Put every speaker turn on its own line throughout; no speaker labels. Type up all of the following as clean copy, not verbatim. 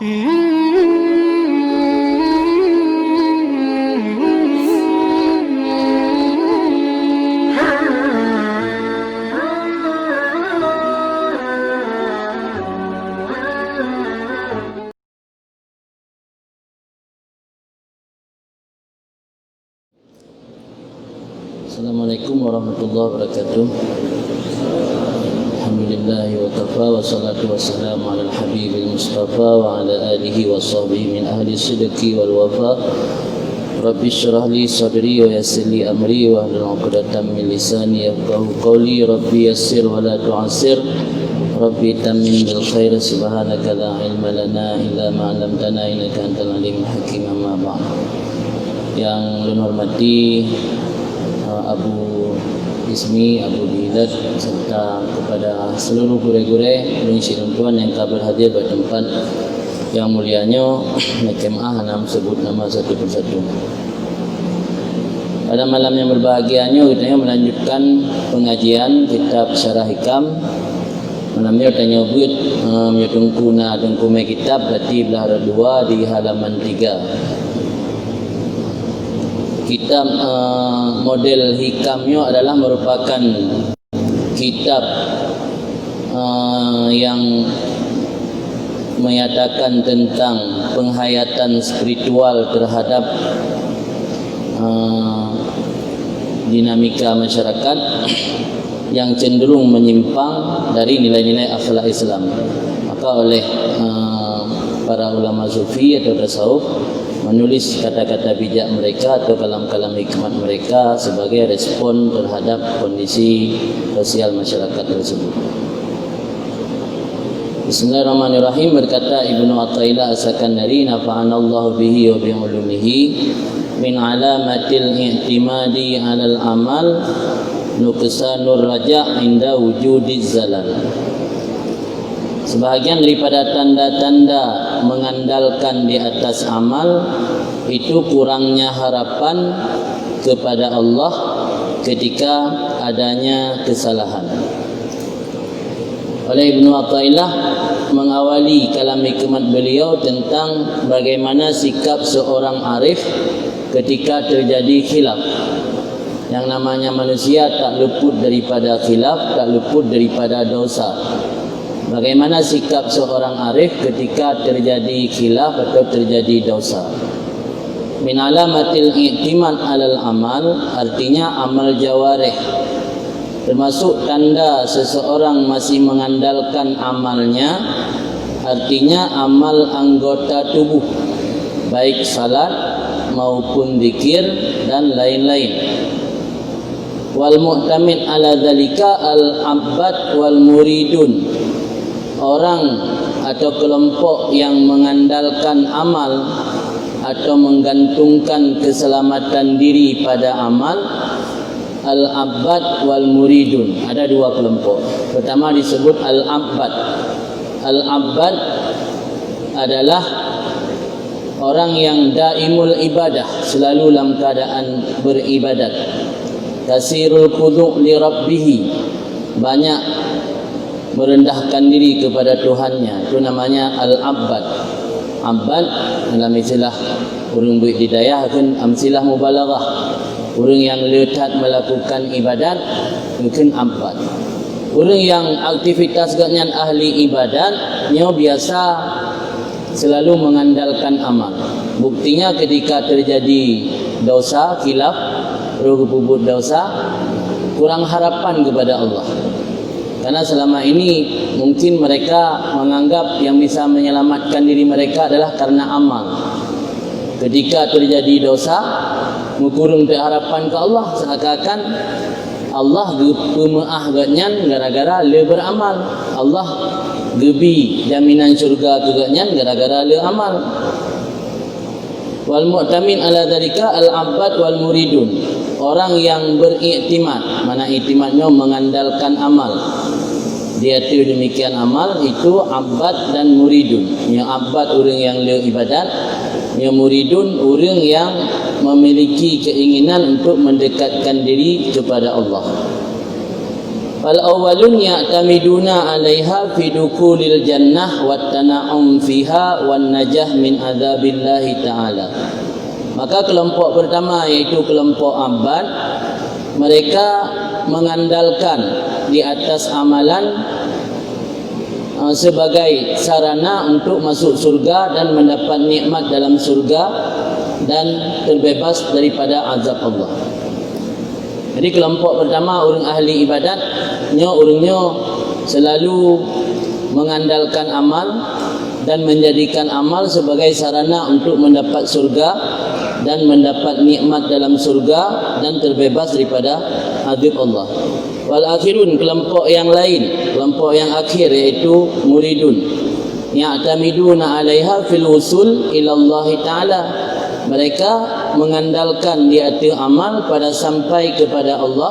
Assalamualaikum warahmatullahi wabarakatuh. Alhamdulillahi wa kafa wa salatu wassalamu ala al-habibil mustafa wa ala alihi wa sahbihi min ahli sidqi wal wafa. Rabbi syrah li sadri wa yassir li amri wa hlul 'uqdatam min lisani yafqahu qawli. Rabbi yassir wa la tu'assir. Rabbi tammim bil khair. Subhanaka la ilma lana illa ma 'allamtana innaka antal alimul hakim. Amma ba'd. Yang saya hormati Abu Ismi, Abu Dilat serta kepada seluruh gure-gure dan tuan yang kabel hadir pada tempat yang mulianya Mekemah Hanam sebut nama satu persatu. Pada malam yang berbahagianya kita melanjutkan pengajian kitab Syarah Hikam. Malam ini kita nyebut menyutungkuna tungkume kitab berarti belah 2 di halaman 3. Kitab model hikamnya adalah merupakan kitab yang menyatakan tentang penghayatan spiritual terhadap dinamika masyarakat yang cenderung menyimpang dari nilai-nilai akhlak Islam. Maka oleh para ulama sufi atau tasawuf menulis kata-kata bijak mereka atau kalam-kalam hikmat mereka sebagai respon terhadap kondisi sosial masyarakat tersebut. Bismillahirrahmanirrahim. Berkata Ibnu Athaillah As-Sakandari, nafa'anallahu bihi wa bi'ulumihi, min alamatil i'timadi 'alal amal nuqsanur raja' inda wujudiz zalal. Sebahagian daripada tanda-tanda mengandalkan di atas amal itu kurangnya harapan kepada Allah ketika adanya kesalahan. Oleh Ibnu Athaillah mengawali kalam hikmat beliau tentang bagaimana sikap seorang arif ketika terjadi khilaf. Yang namanya manusia tak luput daripada khilaf, tak luput daripada dosa. Bagaimana sikap seorang arif ketika terjadi khilaf atau terjadi dosa. Min alamatil i'timad 'alal amal, artinya amal jawarih. Termasuk tanda seseorang masih mengandalkan amalnya, artinya amal anggota tubuh, baik salat maupun zikir dan lain-lain. Wal mu'tamid 'ala dzalika al-'abbad wal muridun. Orang atau kelompok yang mengandalkan amal atau menggantungkan keselamatan diri pada amal, al-abbad wal muridun. Ada 2 kelompok. Pertama disebut al-abbad. Al-abbad adalah orang yang daimul ibadah, selalu dalam keadaan beribadat. Kasirul khudu' li rabbih, banyak merendahkan diri kepada Tuhannya. Itu namanya al-abbad. Abbad dalam istilah orang beridayah kan amsilah mubalaghah. Orang yang lekat melakukan ibadat bukan abbad. Orang yang aktivitas ganyan ahli ibadat nya biasa selalu mengandalkan amal. Buktinya ketika terjadi dosa, khilaf, berbuat dosa, kurang harapan kepada Allah. Karena selama ini mungkin mereka menganggap yang bisa menyelamatkan diri mereka adalah karena amal. Ketika terjadi dosa, mengukurung harapan ke Allah, seakan-akan Allah pemaah ganyan gara-gara le beramal. Allah gebi jaminan syurga ke ganyan gara-gara le amal. Wal mu'tamin ala dzalika al-abbad wal muridun. Orang yang beriktimad, mana iktimadnya mengandalkan amal. Dia tu demikian amal, itu abbad dan muridun. Yang abbad orang yang le ibadat, yang muridun orang yang memiliki keinginan untuk mendekatkan diri kepada Allah. Fal awwalun ya'tamiduna 'alaiha fi dukulil jannah wat tana'um fiha wan najah min adzabillahi ta'ala. Maka kelompok pertama iaitu kelompok Abbad, mereka mengandalkan di atas amalan sebagai sarana untuk masuk surga dan mendapat nikmat dalam surga dan terbebas daripada azab Allah. Jadi kelompok pertama orang ahli ibadat, orangnya selalu mengandalkan amal dan menjadikan amal sebagai sarana untuk mendapat surga dan mendapat nikmat dalam surga dan terbebas daripada azab Allah. Wal akhirun, kelompok yang lain, kelompok yang akhir iaitu muridun, ya'tamiduna 'alaiha fil usul ila Allah Ta'ala. Mereka mengandalkan di atas amal pada sampai kepada Allah,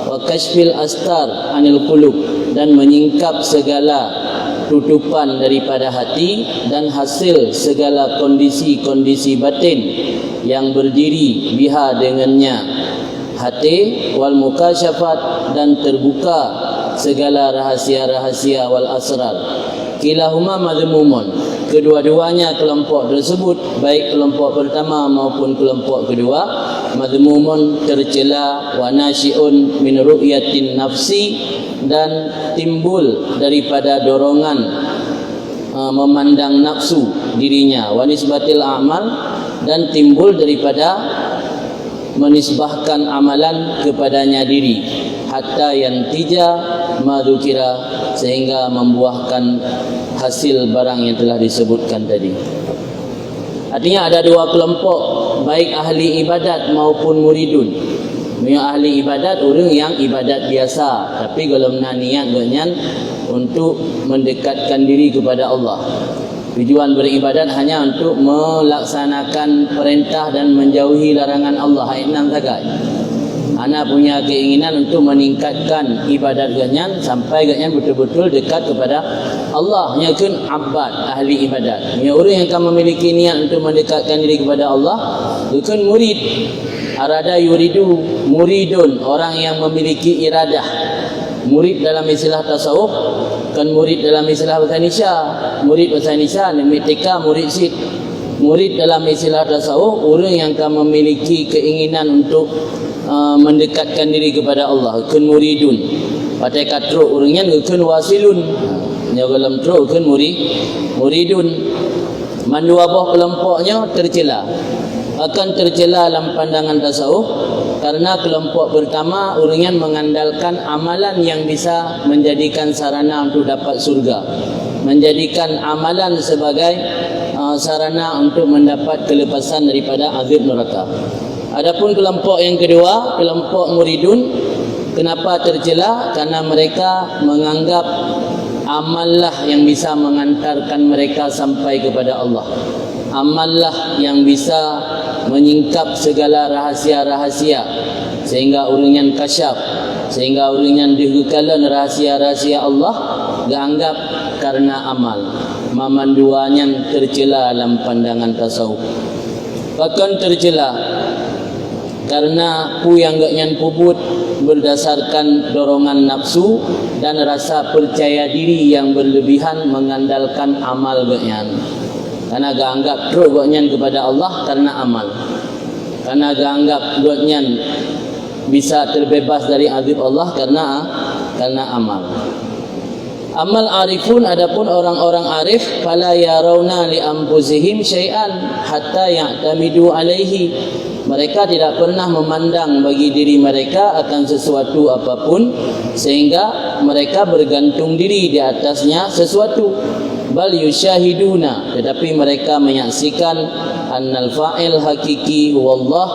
wa kashfil astar anil qulub, dan menyingkap segala tutupan daripada hati dan hasil segala kondisi-kondisi batin yang berdiri biha dengannya hati, wal mukasyafat, dan terbuka segala rahasia-rahasia, wal asrar. Kilahuma madhmumun, kedua-duanya kelompok tersebut, baik kelompok pertama maupun kelompok kedua, madhmumun, tercela, wa nasyi'un min ru'yatin nafsi, dan timbul daripada dorongan memandang nafsu dirinya, wa nisbatil amal, dan timbul daripada menisbahkan amalan kepadanya diri, hatta yantija madzukira, sehingga membuahkan hasil barang yang telah disebutkan tadi. Artinya ada dua kelompok, baik ahli ibadat maupun muridun. Yang ahli ibadat orang yang ibadat biasa, tapi kalau nak niat ganyan untuk mendekatkan diri kepada Allah. Tujuan beribadat hanya untuk melaksanakan perintah dan menjauhi larangan Allah. Enam saja. Ana punya keinginan untuk meningkatkan ibadat ganyan sampai ganyan betul-betul dekat kepada Allah. Nya kan abad, ahli ibadat. Nya orang yang akan memiliki niat untuk mendekatkan diri kepada Allah, bukan murid. Arada yuridu muridun, orang yang memiliki iradah. Murid dalam istilah tasawuf, kan murid dalam istilah bahasa Indonesia. Murid bahasa Indonesia, MTK, murid sid. Murid dalam istilah tasawuf, orang yang akan memiliki keinginan untuk mendekatkan diri kepada Allah, kan muridun. Pakai katruk orangnya kan wasilun. Nya dalam truk kan muridun. Mandua buah kelompoknya tercela. Akan tercela dalam pandangan tasawuf karena kelompok pertama orangnya mengandalkan amalan yang bisa menjadikan sarana untuk dapat surga, menjadikan amalan sebagai sarana untuk mendapat kelepasan daripada azab neraka. Adapun kelompok yang kedua, kelompok muridun, kenapa tercela? Karena mereka menganggap amallah yang bisa mengantarkan mereka sampai kepada Allah. Amallah yang bisa menyingkap segala rahasia-rahasia sehingga orangnya kasyaf, sehingga orangnya dihekalan rahasia-rahasia Allah, dianggap karena amal. Mamanduanya tercela dalam pandangan tasawuf. Bahkan tercela karena pu yang gaknyan pubut berdasarkan dorongan nafsu dan rasa percaya diri yang berlebihan mengandalkan amal gaknyan. Karena gak anggap terus gaknyan kepada Allah karena amal. Karena gak anggap gaknyan bisa terbebas dari azab Allah karena amal. Amal arifun, adapun orang-orang arif, fala yarawna li anfusihim syai'an hatta ya'tamidu alaihi. Mereka tidak pernah memandang bagi diri mereka akan sesuatu apapun sehingga mereka bergantung diri di atasnya sesuatu. Bal yusyahiduna, tetapi mereka menyaksikan annal fa'il hakiki huwallah,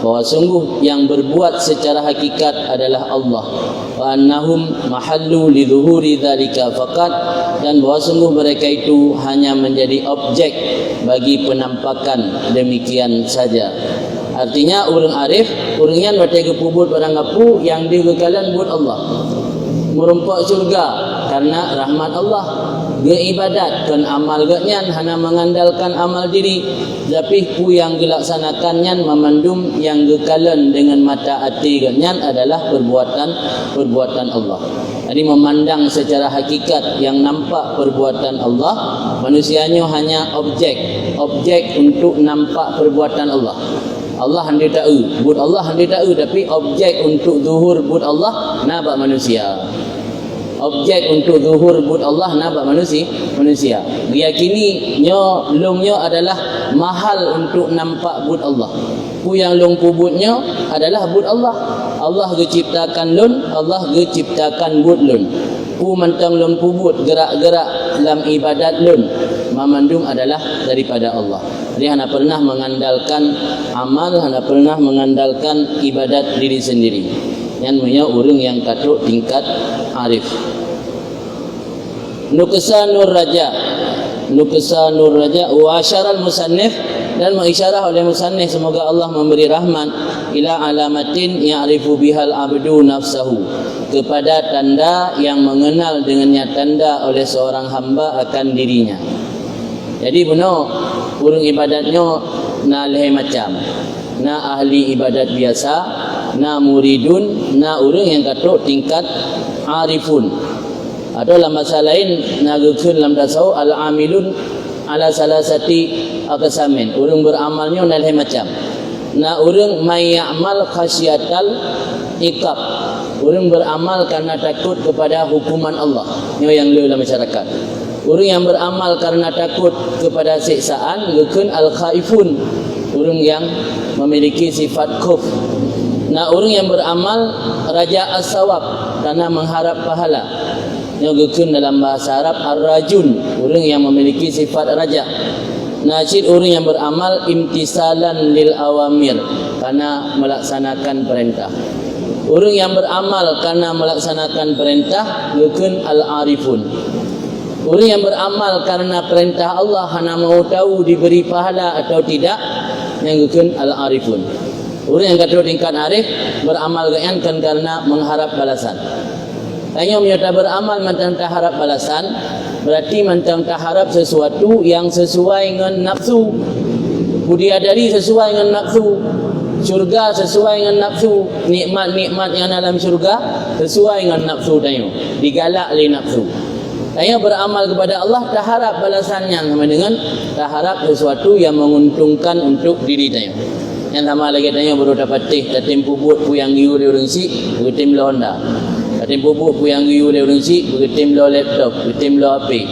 bahwa sungguh yang berbuat secara hakikat adalah Allah. Wa annahum mahallu lidzuhuri dzalika faqat, dan bahwa sungguh mereka itu hanya menjadi objek bagi penampakan demikian saja. Artinya orang arif, orangnya batai kepubut barang apu yang dikekalan buat Allah. Merompak surga karena rahmat Allah. ibadat kan amal genyan hana mengandalkan amal diri, tapi pu yang dilaksanakannya memandum yang gekalan dengan mata hati genyan adalah perbuatan Allah. Jadi memandang secara hakikat yang nampak perbuatan Allah, manusianya hanya objek untuk nampak perbuatan Allah. Allah hendak tahu, buat Allah hendak tahu, tapi objek untuk zuhur buat Allah nampak manusia. Objek untuk zuhur buat Allah nampak manusia. Diyakini longnya adalah mahal untuk nampak buat Allah. Ku yang long kubutnya adalah buat Allah. Allah ciptakan lon, Allah ciptakan buat lon. Ku mentang lon kubut gerak-gerak dalam ibadat lon, memandung adalah daripada Allah. Jadi hana pernah mengandalkan amal, hana pernah mengandalkan ibadat diri sendiri. Yang punya orang yang katuk tingkat arif. Nuqsanur raja wa asyaral musannif, dan mengisyarah oleh musannif semoga Allah memberi rahmat ila alamatin ya'rifu bihal abdu nafsahu, kepada tanda yang mengenal dengannya tanda oleh seorang hamba akan dirinya. Jadi benar urang ibadatnya na leh macam, na ahli ibadat biasa, na muridun, na urang yang katuk tingkat arifun. Atau dalam bahasa lain nagukun dalam tasawuf al-amilun ala salasati aqsamin. Urang beramalnya na leh macam. Na urang may ya'mal khasyatal iqab. Urang beramal karena takut kepada hukuman Allah. Ini yang leu dalam masyarakat. Orang yang beramal karena takut kepada siksaan gukun al-khaifun, orang yang memiliki sifat khauf. Nah, orang yang beramal raja as-sawab, karena mengharap pahala. Yang gukun dalam bahasa Arab ar-rajun, orang yang memiliki sifat raja. Nasyid, orang yang beramal imtisalan lil awamir, karena melaksanakan perintah. Orang yang beramal karena melaksanakan perintah gukun al-arifun. Orang yang beramal karena perintah Allah hana mau tahu diberi pahala atau tidak, yang gukun al-arifun. Orang yang kata tingkat arif beramal kan karena mengharap balasan. Hanya menyata beramal mentang tak harap balasan, berarti mentang tak harap sesuatu yang sesuai dengan nafsu. Bidadari sesuai dengan nafsu, syurga sesuai dengan nafsu, nikmat-nikmat yang dalam syurga sesuai dengan nafsu tayo, digalak oleh nafsu. Saya beramal kepada Allah tak harap balasannya, sama dengan tak harap sesuatu yang menguntungkan untuk diri saya. Yang sama lagi tanya baru dapat datim puput pu yang giu le urang si, begitim lo Honda. Datim puput pu yang giu le urang si, begitim lo laptop, begitim lo HP.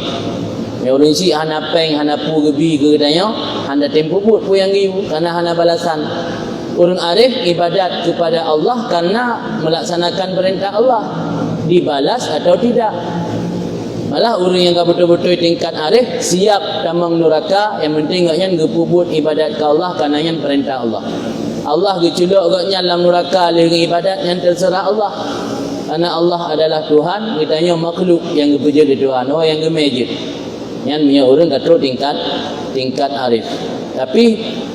Ya urang si hana peng, hana pu gebi ke tanya, hana datim puput pu yang giu karena hana balasan. Orang arif ibadat kepada Allah karena melaksanakan perintah Allah, dibalas atau tidak. Malah orang yang betul-betul tingkat arif siap tamang neraka, yang penting gaknya ngepubut ibadat ke Allah karena yang perintah Allah. Allah geculuk gaknya dalam neraka dengan ibadat yang terserah Allah. Karena Allah adalah Tuhan, kitanya makhluk yang bekerja di Tuhan, yang gemejit. Yang punya orang kata tingkat arif. Tapi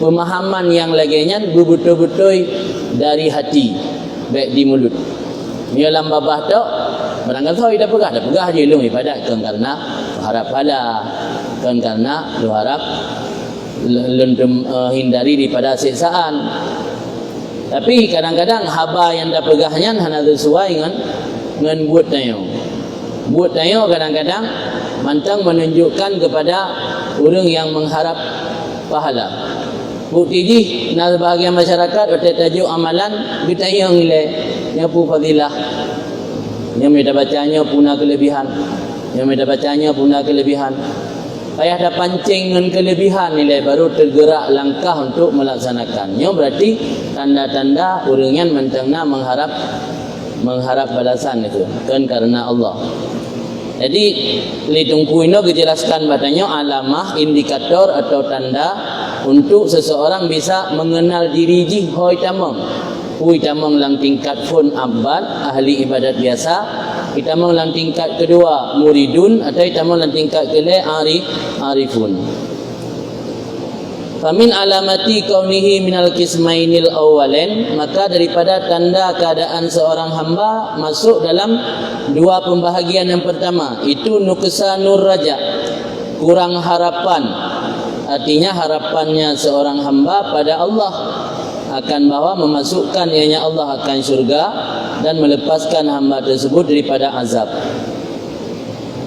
pemahaman yang laginya betul-betul dari hati, baik di mulut. Dia dalam babah tu barangkali dah pegah je long ibadat kan karena harap pahala, kan karena harap hindari daripada siksaan. Tapi kadang-kadang haba yang dah pegahnya hanya sesuai dengan buat tayo kadang-kadang mantang menunjukkan kepada orang yang mengharap pahala. Bukti di nas bahagian masyarakat tajuk amalan kita yang nilai nyapu fadilah. Yang mereka bacanya punya kelebihan. Yang mereka bacanya punya kelebihan. Payah dah pancing dengan kelebihan nilai baru tergerak langkah untuk melaksanakannya. Berarti tanda-tanda orang yang mentengah mengharap balasan itu kan karena Allah. Jadi litungku ini dijelaskan batanya alamah, indikator atau tanda untuk seseorang bisa mengenal diri hoi tamang. Hui tamang lang tingkat fun abad ahli ibadat biasa, kita mau lang tingkat kedua muridun, atau kita mau lang tingkat kele arifun. Famin alamati kaunihi minal qismainil awwalain, maka daripada tanda keadaan seorang hamba masuk dalam dua pembahagian yang pertama, itu nuqsanur raja, kurang harapan. Artinya harapannya seorang hamba pada Allah akan bahwa memasukkan ianya Allah akan syurga dan melepaskan hamba tersebut daripada azab.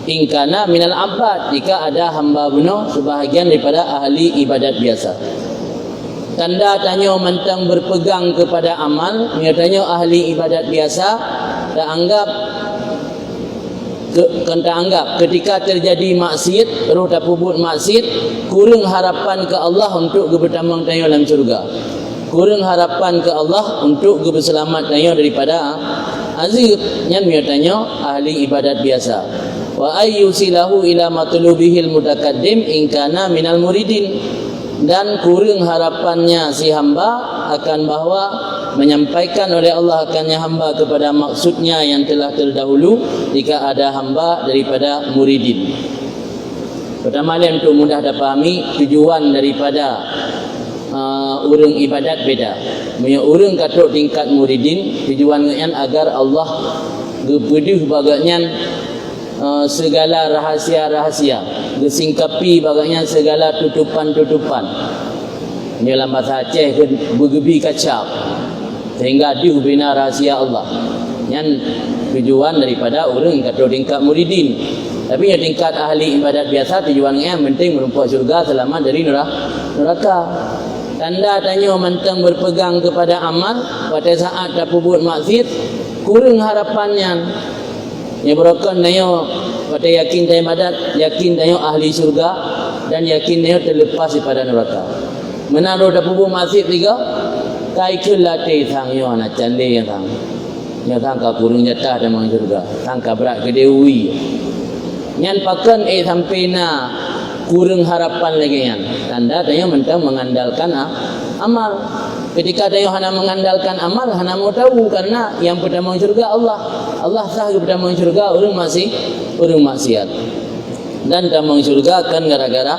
Ingkana minal abad, jika ada hamba bunuh sebahagian daripada ahli ibadat biasa. Tanda tanya mentang berpegang kepada amal, nyatanya ahli ibadat biasa tak anggap ketika terjadi maksiat, roh tak pubut maksiat, kurang harapan ke Allah untuk bertamang tanya dalam syurga. Kurang harapan ke Allah untuk berselamat tanya daripada azab. Yang nyatanya ahli ibadat biasa. Wa ayyusilahu ila matlubihil mutakaddim in kana minal muridin, dan kurang harapannya si hamba akan bahawa menyampaikan oleh Allah akannya hamba kepada maksudnya yang telah terdahulu jika ada hamba daripada muridin. Pertama kali untuk mudah dipahami tujuan daripada urang ibadat beda. Punya urang katuk tingkat muridin tujuannya agar Allah gepeduh bagaknya segala rahasia-rahasia, gesingkapi bagaknya segala tutupan-tutupan. Ini dalam bahasa Aceh bergebi kacap sehingga dibina rahasia Allah. Yang tujuan daripada orang katuk tingkat muridin. Tapi yang tingkat ahli ibadat biasa tujuannya yang penting merumpak syurga selamat dari neraka. Tanda tanya mentang berpegang kepada amal pada saat tak buat maksiat, kurang harapannya. Yang berokon dayo pada yakin dayo ibadat, yakin dayo ahli syurga dan yakin dayo terlepas daripada neraka. Menaruh tak buat maksiat tiga, kai kelate thang yo na cande yang thang. Yang thang ka kurang jatah dalam syurga. Thang ka berat ke dewi. Nyan pakan sampai na kurang harapan lagi yan. Tanda tanya mentang mengandalkan amal. Ketika tanya hana mengandalkan amal, hana mau tahu karena yang pertama syurga Allah. Allah sah pertama syurga, orang maksiat. Dan pertama syurga kan gara-gara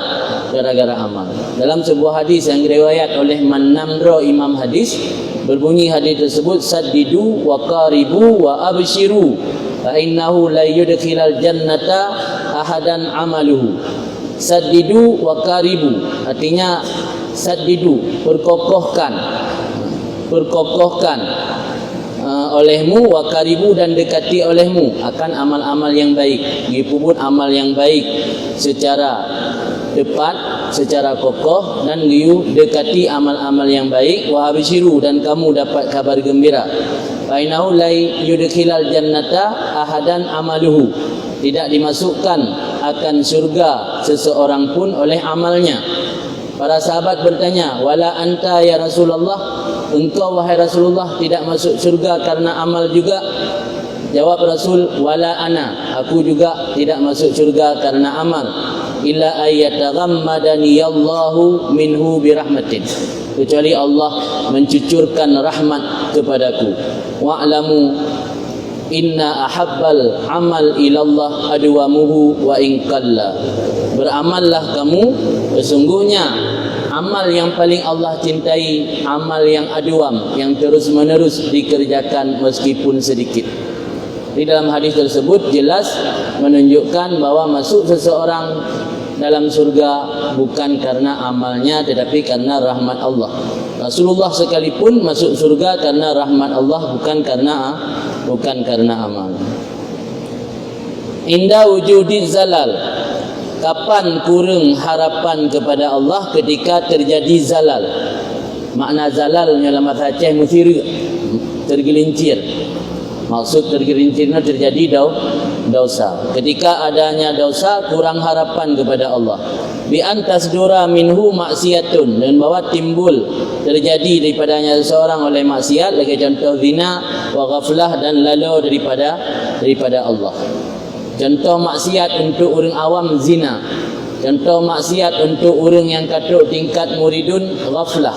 amal. Dalam sebuah hadis yang diriwayat oleh Man Namro Imam hadis, berbunyi hadis tersebut, saddidu wa qaribu wa abshiru fa innahu la yudkhilal jannata ahadan amaluhu. Saddidu wa qaribu, artinya saddidu, perkokohkan olehmu, wa qaribu, dan dekati olehmu akan amal-amal yang baik. Gipubut amal yang baik secara tepat, secara kokoh, dan giu dekati amal-amal yang baik. Wa abshiru, dan kamu dapat kabar gembira. Fa innahu la yudkhilal jannata ahadan amaluhu, tidak dimasukkan akan surga seseorang pun oleh amalnya. Para sahabat bertanya, wala anta ya Rasulullah, engkau wahai Rasulullah tidak masuk surga karena amal juga? Jawab Rasul, wala ana, aku juga tidak masuk surga karena amal. Illa ayyataghammadani Allahu minhu birahmatin, kecuali Allah mencucurkan rahmat kepadaku. Wa'lamu inna ahabbal amal ilallah adwamuhu wa in qalla. Beramallah kamu, sesungguhnya amal yang paling Allah cintai amal yang adwam, yang terus menerus dikerjakan meskipun sedikit. Di dalam hadis tersebut jelas menunjukkan bahwa masuk seseorang dalam surga bukan karena amalnya tetapi karena rahmat Allah. Rasulullah sekalipun masuk surga karena rahmat Allah, bukan karena amal. Inda wujudi zalal, kapan kurang harapan kepada Allah? Ketika terjadi zalal. Makna zalal dalam bahasa Aceh musir, tergelincir. Maksud tergelincirnya terjadi dosa. Ketika adanya dosa, kurang harapan kepada Allah. Bi antas dura minhu maksiatun, dan bahwa timbul terjadi daripadanya seseorang oleh maksiat, lagi contoh zina wa ghaflah, dan lalu daripada Allah. Contoh maksiat untuk orang awam zina. Contoh maksiat untuk orang yang katuk tingkat muridun ghaflah.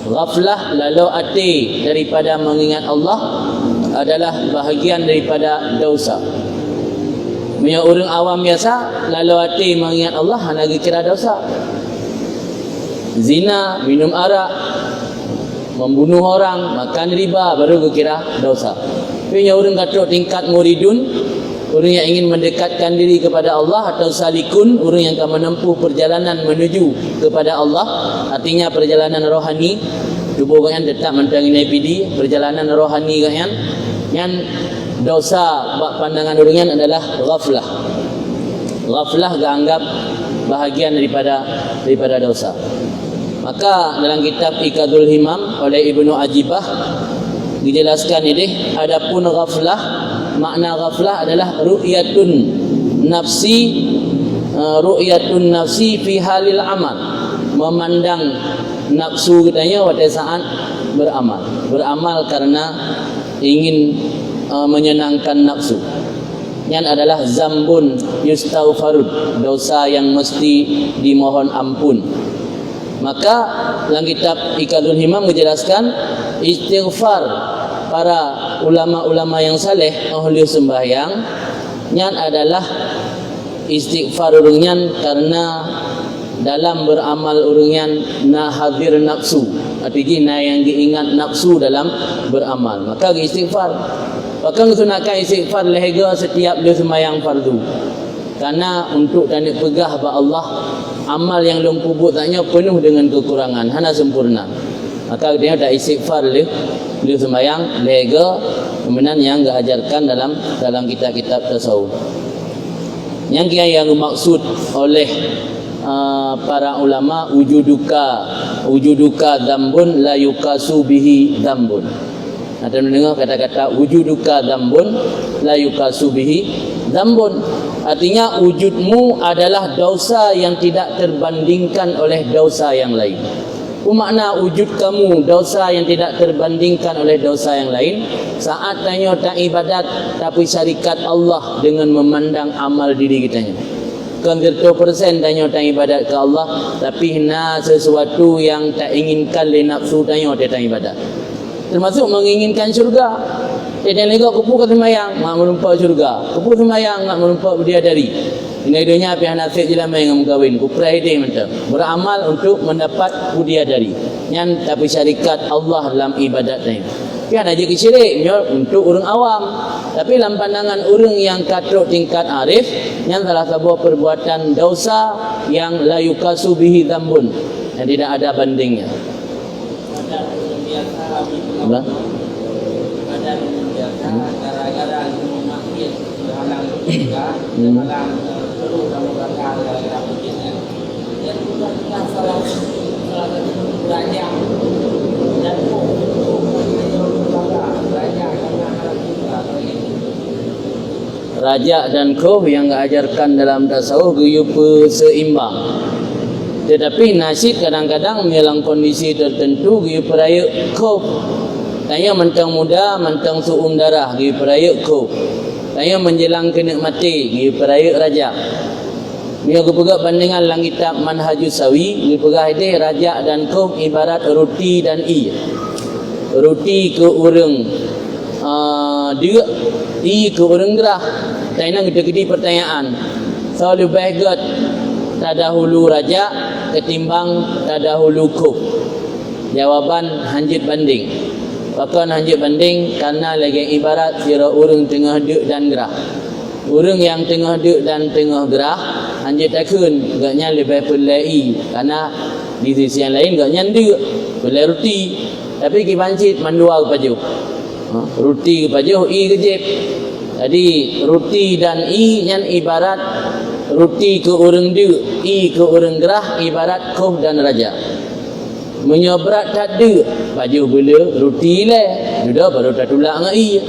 Ghaflah lalu hati daripada mengingat Allah adalah bahagian daripada dosa. Punya orang awam biasa lalu hati mengingat Allah hanya kira dosa. zina, minum arak, membunuh orang, makan riba, baru kira dosa. Tapi yang orang kata tingkat muridun, orang yang ingin mendekatkan diri kepada Allah, atau salikun, orang yang akan menempuh perjalanan menuju kepada Allah, artinya perjalanan rohani. Tubuh kalian tetap mentang ini perjalanan rohani kalian. Yang dosa bak pandangan orang adalah ghaflah. Ghaflah dianggap bahagian daripada dosa. Maka dalam kitab Iqadul Himam oleh Ibnu Ajibah dijelaskan ini, adapun ghaflah, makna ghaflah adalah ru'yatun nafsi fi halil amal, memandang nafsu katanya pada saat beramal karena ingin menyenangkan nafsu. Yang adalah zambun yustaghfarud, dosa yang mesti dimohon ampun. Maka dalam kitab Iqadul Himam menjelaskan istighfar para ulama-ulama yang saleh ahli sembahyang yang adalah istighfar urungan karena dalam beramal urungan na hadir nafsu, artinya yang diingat nafsu dalam beramal, maka istighfar. Bahkan sunatkan istighfar lega setiap dia sembahyang fardu. Karena untuk tanda pegah ba Allah, amal yang lumpuh tanya penuh dengan kekurangan, hana sempurna. Maka dia tak istighfar dia sembahyang lega, kemudian yang diajarkan dalam kitab-kitab tasawuf. Yang yang dimaksud oleh para ulama wujuduka dzambun la yukasu bihi dzambun. Ada mendengar kata-kata wujuduka dzambun la yukasu bihi dzambun. Artinya wujudmu adalah dosa yang tidak terbandingkan oleh dosa yang lain. Makna wujud kamu dosa yang tidak terbandingkan oleh dosa yang lain. Saat tanya tak ibadat tapi syarikat Allah dengan memandang amal diri kitanya. Kan 100% tanya tak ibadat ke Allah, tapi hina sesuatu yang tak inginkan le nafsu tanya tak ibadat. Termasuk menginginkan syurga. Dia lega kupu ke semayang, mak merumpak syurga. Kupu semayang, mak merumpak bidadari. Ini dunia pihak nasib jelas main dengan kahwin. Kuprai dia mentah. Beramal untuk mendapat bidadari. Yang tapi syarikat Allah dalam ibadat ni. Pihak nak jadi syirik untuk orang awam. Tapi dalam pandangan orang yang katruk tingkat arif, yang salah sebuah perbuatan dosa yang la yukasu bihi dzambun, yang tidak ada bandingnya. Apa? Gara-gara maksiat berhalang juga, berhalang perlu dalam rangka gara-gara maksiatnya. Yang bukan salah satu raja dan raja dan khuh yang diajarkan dalam tasawuf guyup seimbang. Tetapi nasib kadang-kadang dalam kondisi tertentu guyup raya khuh. Tanya mentang muda, mentang suum darah, gigi peraya khuh. Tanya menjelang kena mati, gigi peraya raja. Ni aku pegak bandingan dalam kitab Manhajus Sawi, gigi pegah ini raja dan khuh ibarat roti dan i. Roti ke urang dia, i ke urang gerah. Tanya gede-gede pertanyaan. So lebih baik tadahulu raja ketimbang tadahulu khuh. Jawaban hanjit banding. Bahkan hanjit banding karena lagi ibarat kira orang tengah duk dan gerah. Orang yang tengah duk dan tengah gerah hanjit takun gaknya lebih pelai karena di sisi yang lain gaknya duk pelai roti. Tapi kibancit mandua kepaju. Roti kepaju i kejip. Jadi roti dan i yang ibarat roti ke orang duk, i ke orang gerah ibarat khuh dan raja. Menyobrat tak ada baju bela roti le sudah baru tak tulak dengan i.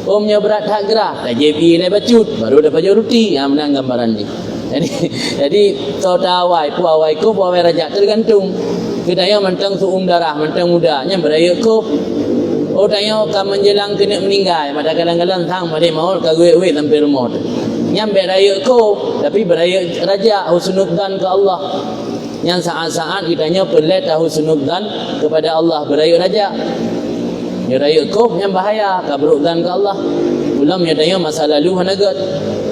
Oh menyobrat tak gerah tak JP le bacut baru dah baju roti. Ha menang gambaran ni. Jadi tawai puawai ku puawai raja tergantung. Kedaya mentang suum darah mentang mudanya beraya ku. Oh tanya kam menjelang kena meninggal pada kadang-kadang sang pada mau kagwe-we sampai rumah tu. Nyam beraya ku tapi beraya raja husnudzan ke Allah. Yang saat-saat kitanya pelet tahu sunudzan kepada Allah berayu raja. Ya rayu kuf yang bahaya kabrudzan ke Allah. Ulam ya tanya masa lalu hanagat.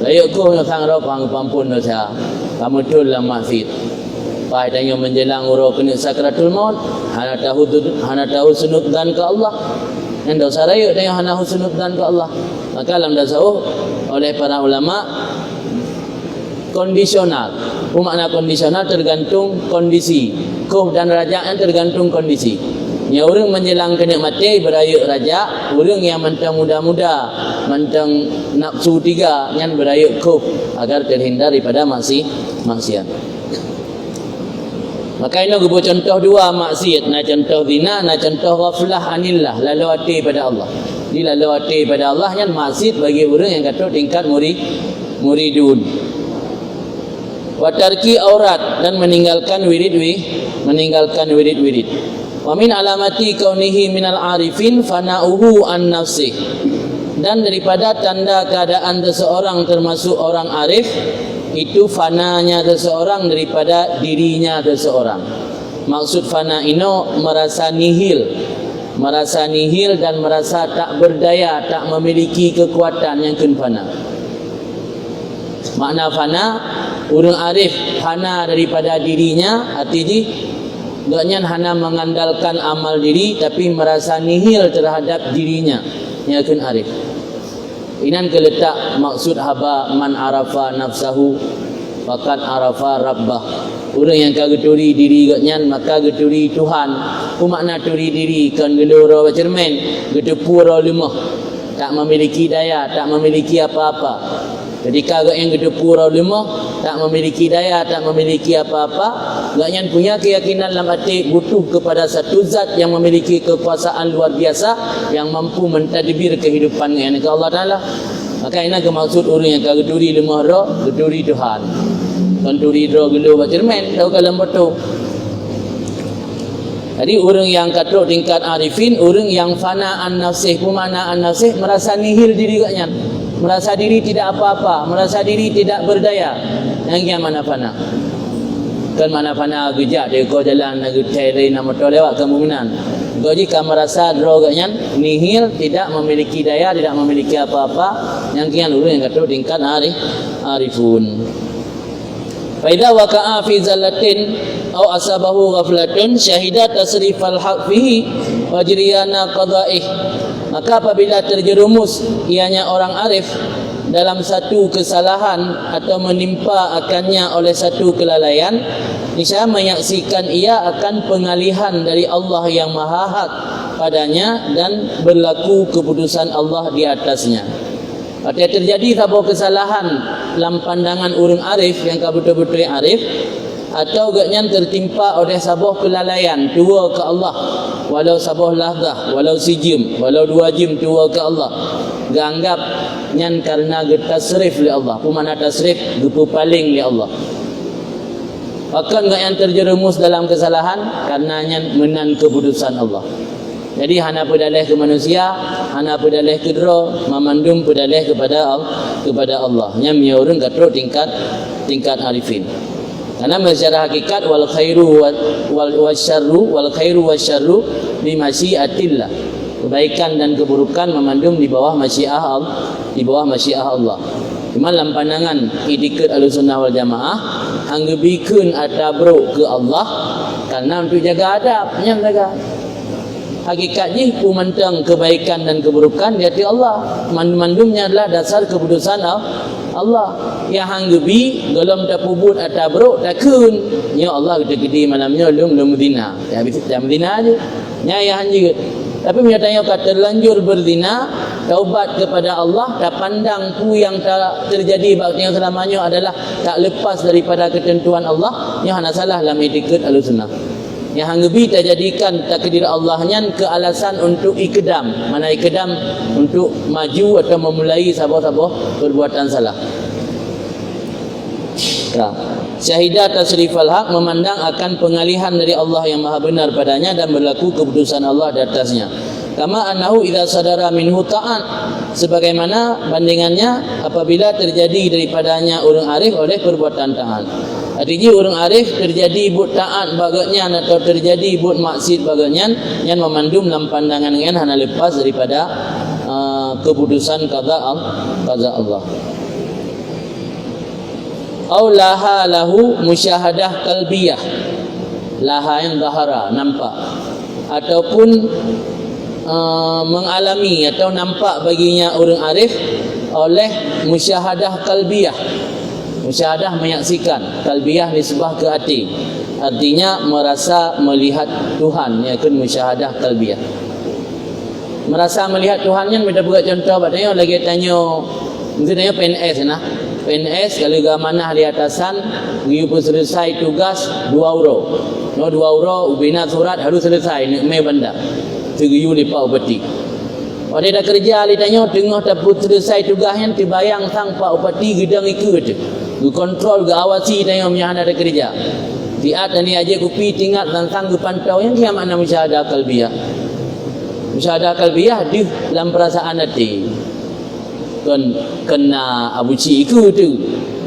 Rayu kuf yang sang ro pang pampun dosa. Kamu tul la maksud. pai tanya menjelang uro kena sakratul maut, hana tahu sunuddan ke Allah. Dan dosa raya tanya hana husnuddan ke Allah. Maka dalam tasawuf oleh para ulama kondisional. Makna kondisional tergantung kondisi. Kuf dan raja yang tergantung kondisi. Ya orang menjelang kena mati berayuk raja, orang yang mentang muda-muda, mentang nafsu tiga yang berayuk kuf agar terhindar daripada maksiat. Maka ini gua contoh dua maksiat, na contoh zina, na contoh ghaflah anillah, lalu hati pada Allah. Di lalu hati pada Allah yang maksiat bagi orang yang kata tingkat muridun. Wa tarki aurat dan meninggalkan wirid. Wa min alamati kaunihi minal arifin fana'uhu an nafsih. Dan daripada tanda keadaan seseorang termasuk orang arif itu fananya seseorang daripada dirinya seseorang. Maksud fana ino merasa nihil dan merasa tak berdaya, tak memiliki kekuatan yang kun fana. Makna fana, orang arif fana daripada dirinya, artinya doknya hana mengandalkan amal diri tapi merasa nihil terhadap dirinya, yang kun arif. Inan keletak maksud haba man arafa nafsahu faqad arafa rabbah. Orang yang kageturi diri gaknyan maka geturi Tuhan. Ku makna turi diri kan gelora cermen, gedepura lemah, tak memiliki daya, tak memiliki apa-apa. Ketika gak yang gedepura lemah, tak memiliki daya, tak memiliki apa-apa, gaknyan punya keyakinan dalam hati butuh kepada satu zat yang memiliki kekuasaan luar biasa yang mampu mentadbir kehidupannya ke Allah Taala. Maka ini maksud orang yang geduri lemah roh, geduri Tuhan. Kanturi roh gelo cermen, tahu kalau betul. Jadi orang yang kata tingkat arifin, orang yang fana an-nafsih, pemana an-nafsih merasa nihil diri gaknya. Merasa diri tidak apa-apa, merasa diri tidak berdaya. Yang mana fana? Kan mana fana gejak dia kau jalan nak cari nama tu lewat kemungkinan. Kau jika merasa droganya nihil, tidak memiliki daya, tidak memiliki apa-apa, yang kian orang yang kata tingkat arifun. Faida waqa'a fi zallatin aw asabahu ghaflatun syahida tasrifal haq fihi wa jiryana qada'ih. Maka apabila terjerumus ianya orang arif dalam satu kesalahan atau menimpa akannya oleh satu kelalaian, niscaya menyaksikan ia akan pengalihan dari Allah yang Maha Hak padanya dan berlaku keputusan Allah di atasnya. Artinya terjadi sebuah kesalahan dalam pandangan orang arif yang betul-betul arif, atau gaknya tertimpa oleh sebuah kelalaian tua ke Allah, walau sebuah lahdah, walau sijim, walau 2 jim tua ke Allah, ganggap nyan karena tasrif li Allah. Pemana tasrif paling li Allah. Bahkan gak yang terjerumus dalam kesalahan karena nyan menan keputusan Allah. Jadi hana pedalih ke manusia, hana pedalih ke dro, mamandum pedalih kepada Allah. Nyam ya orang kata tingkat arifin. Karena secara hakikat wal khairu wal khairu wasyarru bi masyiatillah. Kebaikan dan keburukan memandum di bawah masyiah Allah. Cuma dalam pandangan itikad Ahlussunnah wal Jamaah anggebikeun atabruk ke Allah karena untuk jaga adab, nyam jaga. Hakikatnya pemantang kebaikan dan keburukan di hati Allah. Mandumnya adalah dasar keputusan Allah. Yang hanggebi golom tak pubut atau beruk tak kun. Ya Allah gede-gede malamnya lum zina. Ya habis jam zina aja. Ya hanjir. Tapi menyatanya kata terlanjur berzina, taubat kepada Allah, tak pandang ku yang tak terjadi bakti yang selamanya adalah tak lepas daripada ketentuan Allah. Yang hana salah dalam itikad Ahlussunnah. Yang hanggebi tak jadikan takdir Allahnya ke alasan untuk ikdam. Mana ikdam untuk maju atau memulai sebuah perbuatan salah. Syahidah tasrifal haq memandang akan pengalihan dari Allah yang maha benar padanya dan berlaku keputusan Allah di atasnya. Kama annahu idza sadara minhu ta'an, sebagaimana bandingannya apabila terjadi daripadanya orang arif oleh perbuatan ta'an. Artinya orang arif terjadi buat taat baganya atau terjadi buat maksiat baganya yang memandum dalam pandangan yang hanya lepas daripada keputusan qada Allah. au laha lahu musyahadah qalbiyah, laha yang zahara, nampak, ataupun mengalami atau nampak baginya orang arif oleh musyahadah qalbiyah. Musyahadah menyaksikan, qalbiyah nisbah ke hati, artinya merasa melihat Tuhan, iaitu musyahadah qalbiyah. Merasa melihat Tuhan yang kita buat contoh, katanya lagi tanya, mesti tanya PNS nah. PNS kalau gamanah di atasan, dia pun selesai tugas 2 euro. No 2 euro ubina surat harus selesai nak mai bandar. Segiyu lipat upati. Pada dah kerja dia tanya tengah dapat selesai tugasnya dibayang sang pak upati gedang ikut tu. Gu kontrol gu awasi tanya punya ada kerja. Tiat ni aja kopi tinggal tentang gu pantau yang dia makna musyahadah qalbiyah. Musyahadah qalbiyah di dalam perasaan hati. Kena Abu Ciku tu,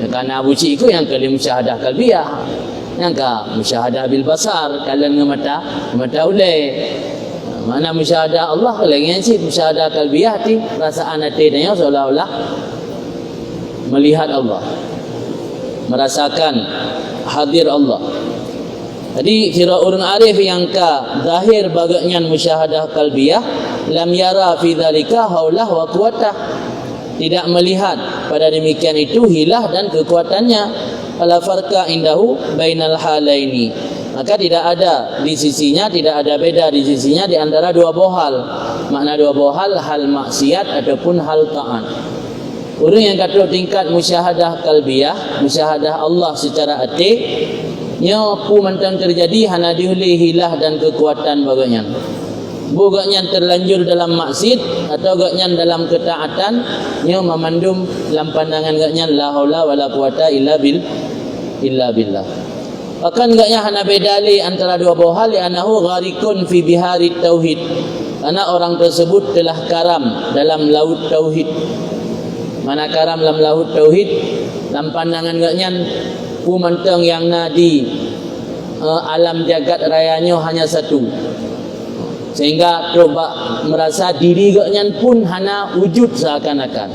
kena Abu Ciku yang kali musyahadah qalbiyah, yang ka musyahadah bil basar, kalian mata ulai. Mana musyahadah Allah lagi yang si musyahadah qalbiyah ti perasaan hati dia seolah-olah melihat Allah, merasakan hadir Allah. Jadi kira orang arif yang ka zahir bagaian musyahadah qalbiyah, lam yara fi dzalika haulah wa quwatah, tidak melihat pada demikian itu hilah dan kekuatannya. Fala farqa indahu bainal halaini, maka tidak ada di sisinya, tidak ada beda di sisinya di antara dua bohal. Makna dua bohal, hal maksiat ataupun hal taat. Orang yang kata tingkat musyahadah qalbiyah, musyahadah Allah secara hati, nyapu mentang terjadi hana diulih hilah dan kekuatan bagainya. Bugaknya terlanjur dalam maksiat atau gaknya dalam ketaatan, nya memandum dalam pandangan gaknya la haula wala quwata illa billah. Bahkan gaknya hana bedali antara dua bohal, anahu gharikun fi bihari tauhid, karena orang tersebut telah karam dalam laut tauhid. Mana karam dalam laut tauhid? Dalam pandangan gaknya pu mentang yang nadi alam jagat rayanya hanya satu, sehingga coba merasa diri gaknya pun hana wujud seakan-akan.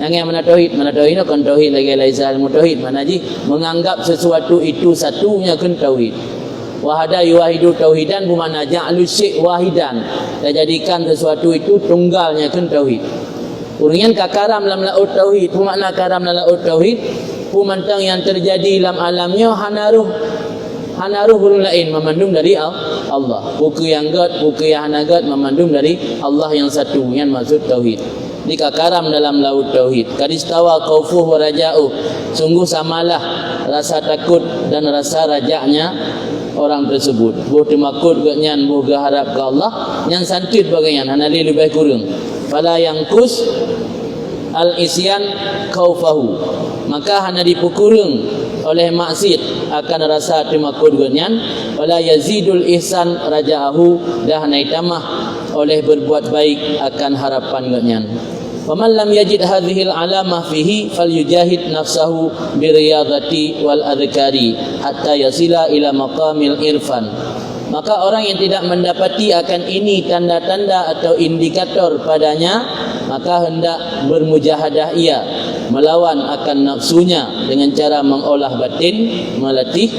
Yang mana tauhid itu kan tauhid lagi laisa ilmu tauhid, mana ji menganggap sesuatu itu satunya kan tauhid. Wahada yuwahidu tauhidan bermakna ja'lu syai' wahidan, dan jadikan sesuatu itu tunggalnya kan tauhid. Urangnya kakaram dalam laut tauhid, bermakna karam dalam laut tauhid, pemantang yang terjadi dalam alamnya hanaruh burung lain memandung dari Allah. Buku yang gad, buku yang hanagat memandung dari Allah yang satu, yang maksud tauhid. Jika karam dalam laut tauhid, kadistawa khaufuh wa raja'uh, sungguh samalah rasa takut dan rasa rajaknya orang tersebut. Buh temakut gaknya, buh harap ke Allah, yang santit bagaian hanali lebih kurang. Fala yangkus al-isyan khaufahu, maka hana dipukurung oleh maksiat akan rasa temakut gaknya. Wala yazidul ihsan raja'ahu, dah naitamah oleh berbuat baik akan harapan gaknya. Faman lam yajid hadhil alamah fihi falyujahid nafsahu biriyadati wal adhkari hatta yasila ila maqamil irfan. Maka orang yang tidak mendapati akan ini tanda-tanda atau indikator padanya, maka hendak bermujahadah ia melawan akan nafsunya dengan cara mengolah batin, melatih,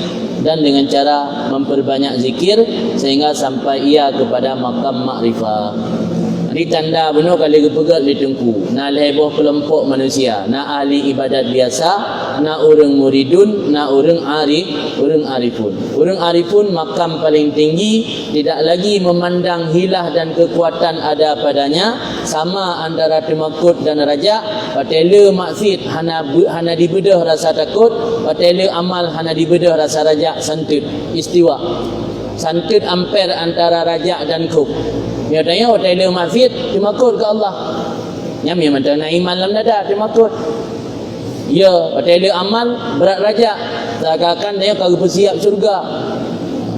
dan dengan cara memperbanyak zikir sehingga sampai ia kepada makam makrifah. Ini tanda benar kali kepegat di tengku. Na leboh kelompok manusia, na ahli ibadat biasa, na orang muridun, na orang arifun. Orang arifun makam paling tinggi, tidak lagi memandang hilah dan kekuatan ada padanya, sama antara temakut dan raja. Patela maksiat hana dibedah rasa takut, patela amal hana dibedah rasa raja, santut istiwa. Santut ampere antara raja dan khuf. Dia tanya hotel maksiat temakut ke Allah. Nyam yang mentang nak iman dalam dada temakut. Ya, hotel amal berat raja. Seakan-akan dia kagak bersiap surga.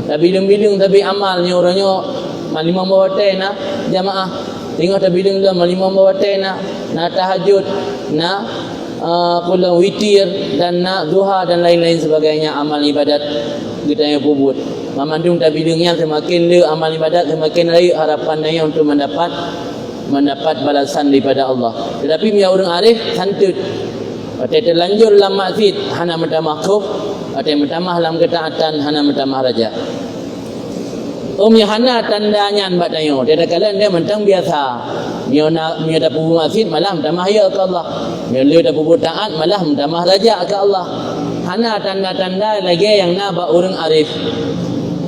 Tapi bilang tapi amalnya orangnya malimam hotel na jamaah. Tengok tapi bilang dah malimam hotel na tahajud, na pulang witir dan na duha dan lain-lain sebagainya amal ibadat kita yang pubut. Memandung tabilingnya semakin le amal ibadat, semakin raih harapan dia untuk mendapat balasan daripada Allah. Tetapi punya orang arif santut Atau terlanjur lam maksud hana mentamah kuf, atau mentamah lam ketaatan hana mentamah raja. Hana tandanya bat tayo. Dia kala dia mentang biasa. Mio dah pubu maksud malah mentamah ya ke Allah. Mio dah pubu taat malah mentamah raja ke Allah. Hana tanda-tanda lagi yang nak ba orang arif.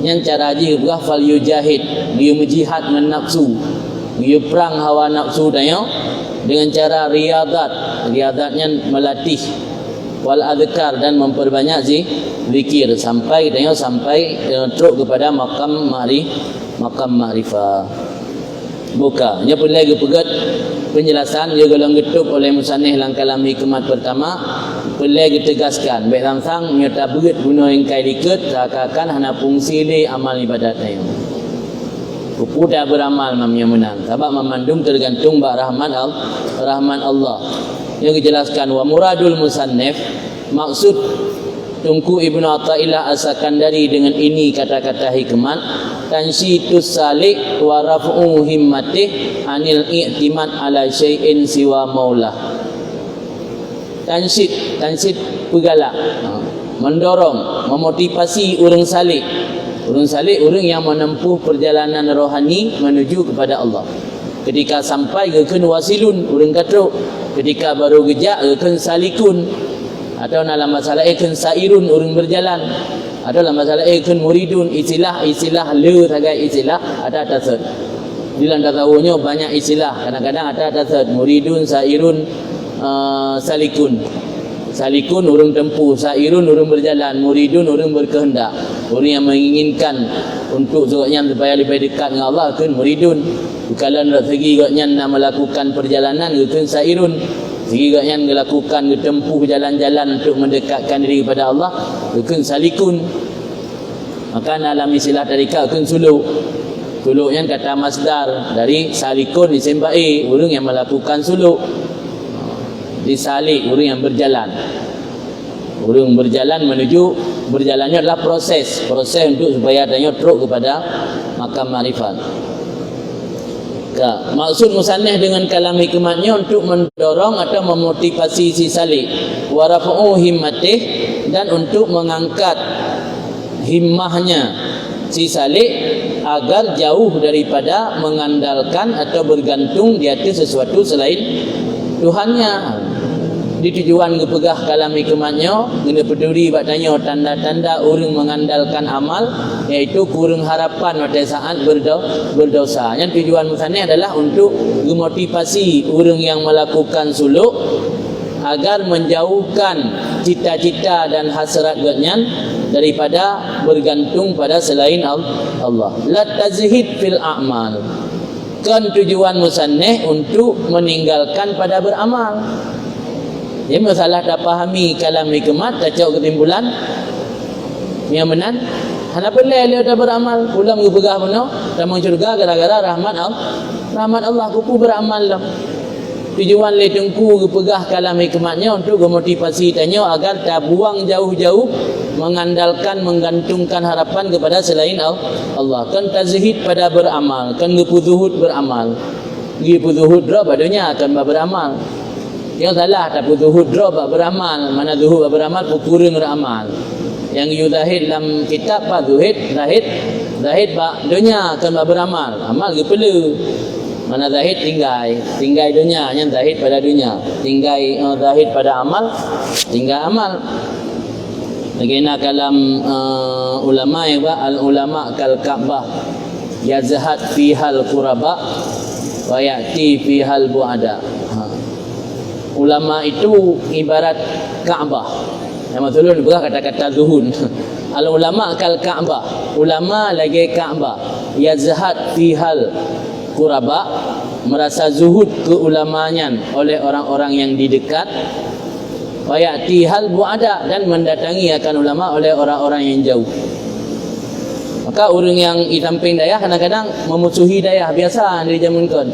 Yang cara ji buah fal yujahid, dia menjihad dengan nafsu. Dia perang hawa nafsu tayo dengan cara riadat. Riadatnya melatih wal adhkar dan memperbanyak zikir sampai teruk kepada makam ma'rifah. Buka. Dia pun lagi pegat penjelasan dia golong getup oleh musannif dalam kalam hikmat pertama. Perlu ditegaskan baik langsang nyata berat guna ingkai diket rakakan hana fungsi li amal ibadat tayo. Kupu dah beramal namanya menang. Sebab memandung tergantung bak rahman Allah. Yang dijelaskan wa muradul musannif, maksud Tunku Ibnu Athaillah As-Sakandari dengan ini kata-kata hikmat, tansyitus salik wa raf'u himmatih anil i'timad ala syai'in siwa maulah. Tansyid pegalak, mendorong, memotivasi orang salik. Orang salik orang yang menempuh perjalanan rohani menuju kepada Allah. Ketika sampai ke wasilun, orang katruk. Ketika baru gejak ke salikun. Atau dalam masalah ke sairun, orang berjalan. Atau dalam masalah ke muridun, istilah le tagai istilah ada tasad. Di dalam tasawufnya banyak istilah. Kadang-kadang ada tasad muridun, sairun, salikun. Salikun orang tempuh, sairun orang berjalan, muridun orang berkehendak. Orang yang menginginkan untuk zurutnya supaya lebih dekat dengan Allah kan muridun. Kalau nak segi gaknya nak melakukan perjalanan kan sairun. Segi gaknya melakukan tempuh jalan-jalan untuk mendekatkan diri kepada Allah kan salikun. Maka dalam istilah tarikat kan suluk. Suluknya kata masdar dari salikun disembai orang yang melakukan suluk. Disalik orang yang berjalan. Orang berjalan menuju berjalannya adalah proses untuk supaya adanya teruk kepada makam ma'rifat. Maksud musannif dengan kalam hikmatnya untuk mendorong atau memotivasi si salik wa rafa'u himmatih dan untuk mengangkat himmahnya si salik agar jauh daripada mengandalkan atau bergantung di atas sesuatu selain Tuhannya. Di tujuan kepegah kalam hikmatnya kena peduli batanya tanda-tanda orang mengandalkan amal, iaitu kurang harapan pada saat berdosa. Yang tujuan musannif adalah untuk memotivasi orang yang melakukan suluk agar menjauhkan cita-cita dan hasrat gotnyan daripada bergantung pada selain Allah. La tazhid fil a'mal. Kan tujuan musannif untuk meninggalkan pada beramal. Jadi masalah tak fahami kalam hikmat, tak cak ketimbulan yang benar. Hana pelai dia dah beramal, ulam ke pegah puno, dan surga gara-gara rahmat Allah kupu beramal lah. Tujuan le tengku ke pegah kalam hikmatnya untuk memotivasi tanya agar tak buang jauh-jauh mengandalkan, menggantungkan harapan kepada selain Allah. Kan tazhid pada beramal, kan gepuzuhud beramal. Gepuzuhud drop badunya akan beramal. Yang salah tak zuhud drop beramal, mana zuhud beramal kurang beramal. Yang you zahid dalam kitab pak zahid ba dunia akan beramal, amal ge perlu. Mana zahid tinggai dunia, yang zahid pada dunia, tinggai zahid pada amal, tinggal amal. Bagaimana kalam ulama ya ba al ulama kal Ka'bah yazhad fihal quraba wa ya'ti fihal bu'ada. Ulama itu ibarat Kaabah. Yang maksudnya bukan kata-kata zuhud. Al ulama kal Kaabah. Ulama lagi Kaabah. Yazhad fihal quraba, merasa zuhud keulamanya oleh orang-orang yang di dekat. Wa ya'ti hal bu'ada, dan mendatangi akan ulama oleh orang-orang yang jauh. Maka orang yang di samping dayah kadang-kadang memusuhi dayah biasa dari zaman kon.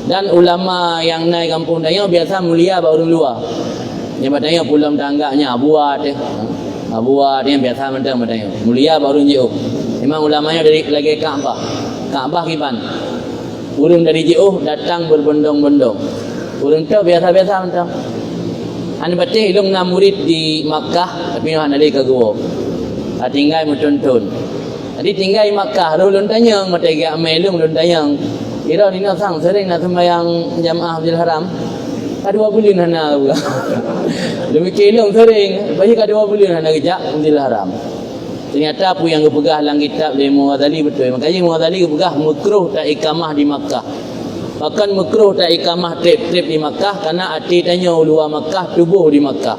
Dan ulama yang naik kampung dayah biasa mulia bak orang luar. Yang batanya pulang tangganya buat yang biasa mentang batanya. Mulia bak orang jauh. Memang ulamanya dari lagi Kaabah. Kaabah kiban. Orang dari jauh datang berbondong-bondong. Orang tu biasa-biasa mentang. Hana batih ilung na murid di Makkah tapi hana lagi ke gua. Tinggal muntun. Jadi tinggal di Makkah, lun tanya mata gak melung lun tanya. Ira ni nak sang sering nak sembahyang jamaah Masjidil Haram. Kadua bulan hana pula. Demikian ilung sering, bagi kadua bulan hana kerja Masjidil Haram. Ternyata apa yang kepegah dalam kitab dari Mughazali betul. Makanya Mughazali kepegah makruh tak ikamah di Makkah. Bahkan makruh tak ikamah trip-trip di Makkah karena hati tanya luar Makkah, tubuh di Makkah.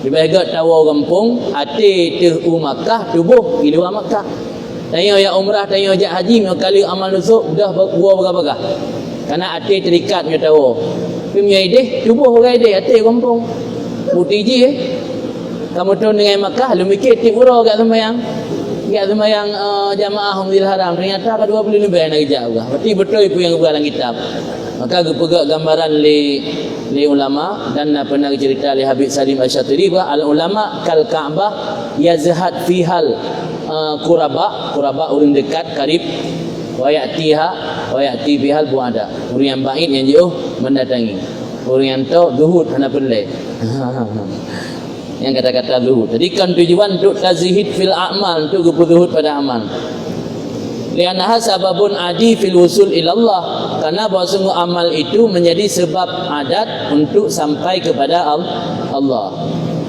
Di bahagian tawa kampung, hati tu Makkah, tubuh di luar Makkah. Tanya ya umrah, tanya ajak haji, kali amal nusuk dah buah berapa-apa. Karena hati terikat punya tawa. Tapi punya ideh, tubuh orang ideh, hati kampung. Putih je kamu tu dengan Makkah, lu mikir tip ura kat sembahyang. Kat sembahyang jamaah Masjidil Haram. Ternyata kedua boleh lebih nak kerja juga. Berarti betul itu yang dalam kitab. Maka gepegak gambaran li ulama dan pernah cerita li Habib Salim Asy-Syatiri bahawa al ulama kal Ka'bah yazhad fihal quraba orang dekat karib wa ya'ti bihal bu'ada. Orang yang baik yang jauh mendatangi. Orang yang tahu zuhud hana pelai. Yang kata-kata zuhud. Jadi kan tujuan untuk tazhid fil a'mal, untuk zuhud pada amal. Lianaha sababun adi fil wusul ilallah, karena bahawa sungguh amal itu menjadi sebab adat untuk sampai kepada Allah.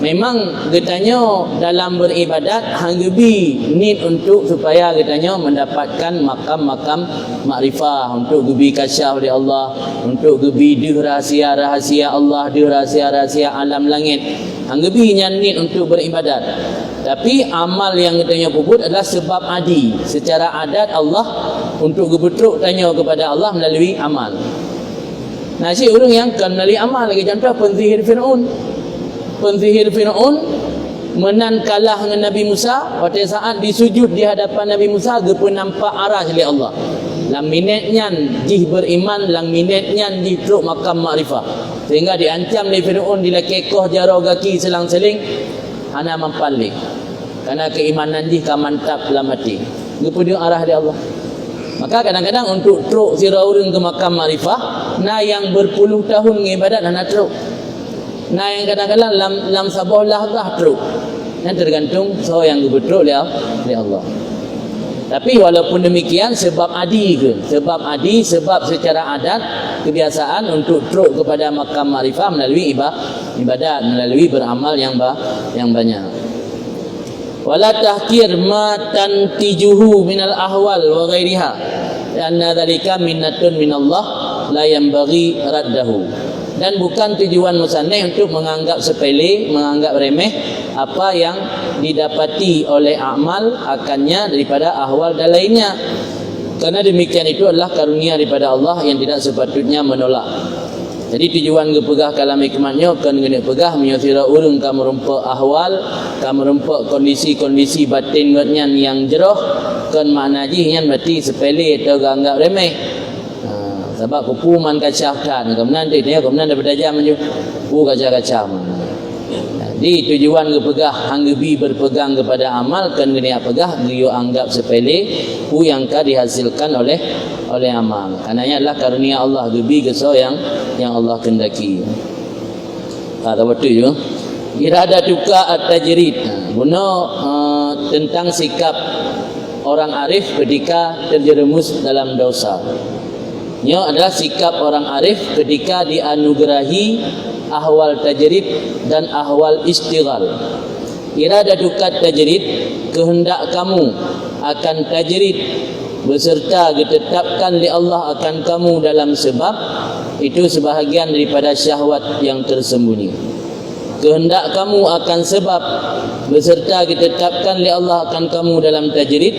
Memang getanya dalam beribadat hanggebi need untuk supaya getanya mendapatkan makam-makam makrifah, untuk gebi kasyaf oleh Allah, untuk gebi di rahsia-rahsia Allah, di rahsia-rahsia alam langit. Hanggebi need untuk beribadat. Tapi amal yang getanya puput adalah sebab adi. Secara adat Allah untuk gebetruk tanya kepada Allah melalui amal. Nasi orang yang kan melalui amal lagi, contoh pensihir Fir'aun. Pensihir Fir'aun menan kalah dengan Nabi Musa. Pada saat disujud di hadapan Nabi Musa, gepa nampak arah oleh Allah. Lang minitnya jih beriman, lang minitnya jih truk makam makrifah. Sehingga diancam oleh Fir'aun dilakekoh jaro gaki selang-seling hana mampalik. Karena keimanan jih ka mantap dalam hati. Gepa dia arah oleh Allah. Maka kadang-kadang untuk truk sira urang ke makam makrifah, na yang berpuluh tahun ibadat hana truk. Nah yang kadang-kadang lam sabah lahzah teruk. Yang tergantung so yang betul oleh Allah. Tapi walaupun demikian sebab adi ke? Sebab adi, sebab secara adat kebiasaan untuk teruk kepada makam makrifah melalui ibadat, melalui beramal yang banyak. Wala tahkir ma tantijuhu minal ahwal wa ghairiha. Anna dzalika minnatun minallah la yanbaghi raddahu. Dan bukan tujuan musannif untuk menganggap sepele, menganggap remeh apa yang didapati oleh amal akannya daripada ahwal dan lainnya. Karena demikian itu adalah karunia daripada Allah yang tidak sepatutnya menolak. Jadi tujuan gepegah kalam hikmatnya kan guna pegah menyusira urang ka merumpa ahwal, ka merumpa kondisi-kondisi batin yang jeroh kan makna jihnya berarti sepele atau anggap remeh. Sebab hukuman kacahkan kemudian dia kemudian daripada jam je kacah-kacah. Jadi tujuan kepegah hanggebi berpegang kepada amal kan genia pegah dia anggap sepele yang ka dihasilkan oleh amal. Karenanya adalah karunia Allah gebi keso yang Allah kendaki. Kata betul je. Iradatuka at-tajrid. Guna tentang sikap orang arif ketika terjerumus dalam dosa. Ini adalah sikap orang arif ketika dianugerahi ahwal tajrid dan ahwal istighal. Iradatukat tajrid, kehendak kamu akan tajrid beserta ditetapkan oleh Allah akan kamu dalam sebab, itu sebahagian daripada syahwat yang tersembunyi. Kehendak kamu akan sebab beserta ditetapkan oleh Allah akan kamu dalam tajrid,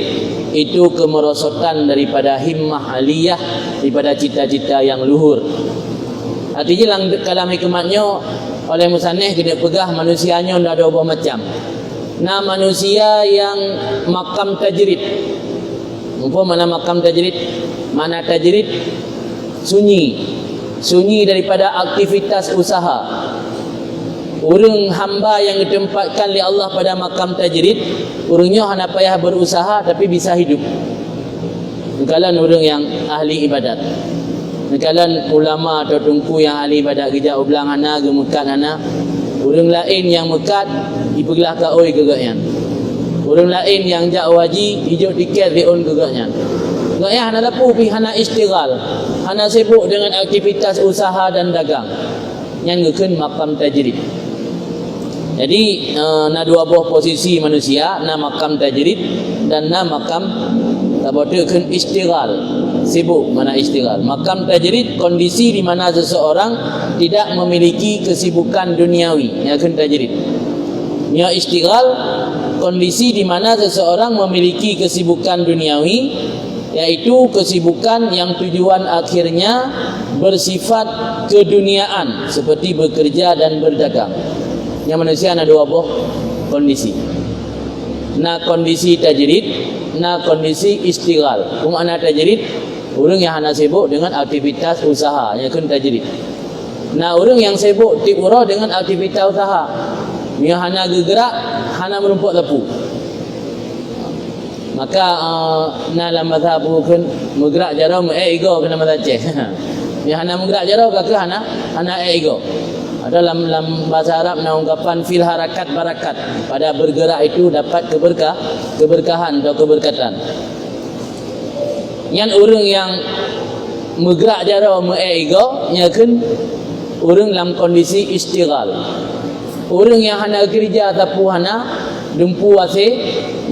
itu kemerosotan daripada himmah aliyah, daripada cita-cita yang luhur. Artinya dalam hikmatnya oleh musannif kita pegah manusianya tidak ada berapa macam. Nah manusia yang makam tajrid. Mana makam tajrid? Mana tajrid? Sunyi daripada aktivitas usaha. Orang hamba yang ditempatkan oleh Allah pada makam tajrid, orangnya hanya payah berusaha tapi bisa hidup. Kalian orang yang ahli ibadat. Kalian ulama atau tungku yang ahli ibadat kerja ulang hana gemukan hana Orang lain yang mekat ipergilah ka oi gegaknya. Orang lain yang jak waji hijau tiket di on gegaknya. Gaya hana lapu pi hana istighal. Hana sibuk dengan aktivitas usaha dan dagang. Yang ngekeun makam tajrid. Jadi na dua buah posisi manusia, na makam tajrid dan na makam tabotekeun istighal. Sibuk mana istighal. Makam tajrid kondisi di mana seseorang tidak memiliki kesibukan duniawi, yang akan tajrid. Ya istighal kondisi di mana seseorang memiliki kesibukan duniawi, yaitu kesibukan yang tujuan akhirnya bersifat keduniaan seperti bekerja dan berdagang. Yang manusia ada dua buah kondisi. Na kondisi tajrid, na kondisi istighal. Makna tajrid orang yang hana sibuk dengan aktivitas usaha, yang akan tajrid. Nah orang yang sibuk tiura dengan aktivitas usaha, yang hana gerak, hana merumput lapu. Maka na dalam mazhab kan menggerak jarau ego kena mazhab ceh. Yang hana menggerak jarau ke hana ego. Dalam bahasa Arab na ungkapan fil harakat barakat. Pada bergerak itu dapat keberkahan atau keberkatan. Yang orang yang menggerak jarau ego nya kan orang dalam kondisi istighal. Orang yang hana kerja ataupun hana dempu ase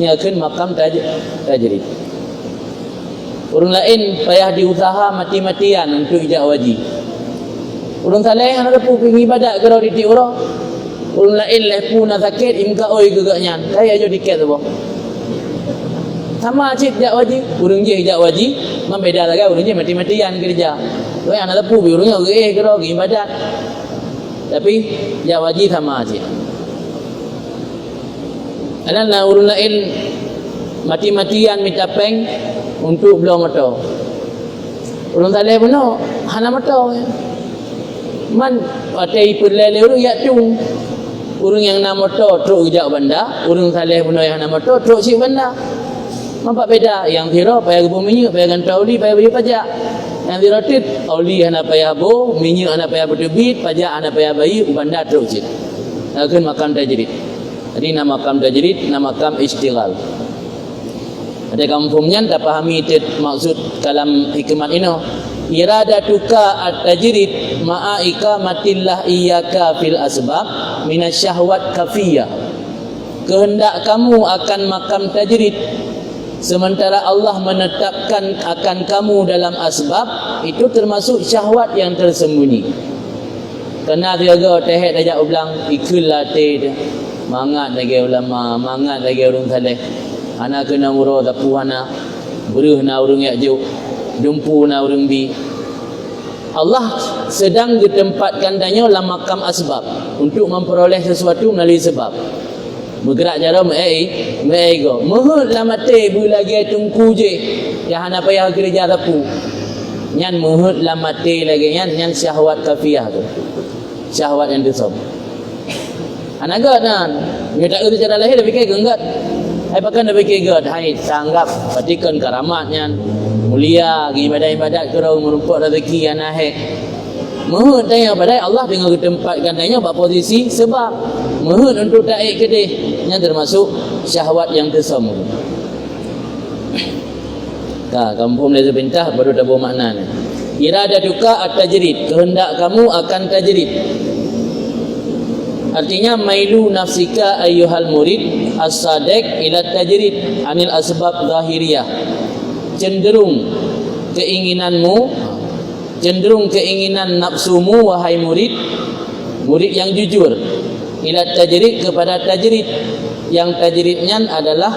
nya kan makam tajrid. Orang lain payah diusaha mati-matian untuk ijak waji. Orang saleh hana lepu pergi ibadat kalau di tiura. Orang lain lepu nak sakit imka oi gegaknya. Saya jo tiket tu. Sama cik ijak waji, orang je ijak waji, membeda lagi orang je mati-matian kerja. Tu yang hana lepu orangnya kalau pergi ibadat. Tapi ijak waji sama cik. Adalah orang lain mati-matian minta peng untuk belum motor. Orang saleh pun hana motor. Man patai perlele orang yak tung. Orang yang nak motor truk jak bandar, orang saleh pun yang nak motor truk sik bandar. Nampak beda? Yang tira payah gebu minyak, payah gantau oli, payah bayar pajak. Yang tira tit oli hana payah bo, minyak hana payah berdebit, pajak hana payah bayar, bandar truk sik. Akan makam tajrid. Jadi nama makam tajrid, nama makam istighal. Ada kampungnya tak pahami maksud kalam hikmat ini. Iradatuka at-tajrid ma'a ikamatillah iyyaka fil asbab minasyahwat kafiyah. Kehendak kamu akan makam tajrid sementara Allah menetapkan akan kamu dalam asbab, itu termasuk syahwat yang tersembunyi. Kena tiaga tehet ajak ulang ikul latih dia. Mangat lagi ulama, mangat lagi orang saleh. Ana kena murah tapu ana beruh na orang yak juk. Jumpu na orang bi. Allah sedang ditempatkan danya dalam makam asbab untuk memperoleh sesuatu melalui sebab. Bergerak cara mego. Mohon lamate bu lagi tungku je. Yang hana payah kerja tapu. Nyan mohon lamate lagi nyan syahwat kafiyah tu. Syahwat yang disom. Anagat nan. Dia tak kerja cara lahir tapi kayak genggat. Hai pakan dah fikir god, hai sanggap patikan karamatnya mulia ibadat-ibadat kerau merumput rezeki anak hai. Mohon tanya pada Allah dengan ditempatkan tanya pada posisi sebab mohon untuk taik kedih yang termasuk syahwat yang tersambung. Kampung dari sebentar baru dah bawa makna ni. Iradatuka at-tajrid, kehendak kamu akan tajrid. Artinya mailu nafsika ayyuhal murid as-sadiq ila tajrid anil asbab zahiriyah. Cenderung keinginan nafsumu wahai murid yang jujur ila tajrid kepada tajrid. Yang tajridnya adalah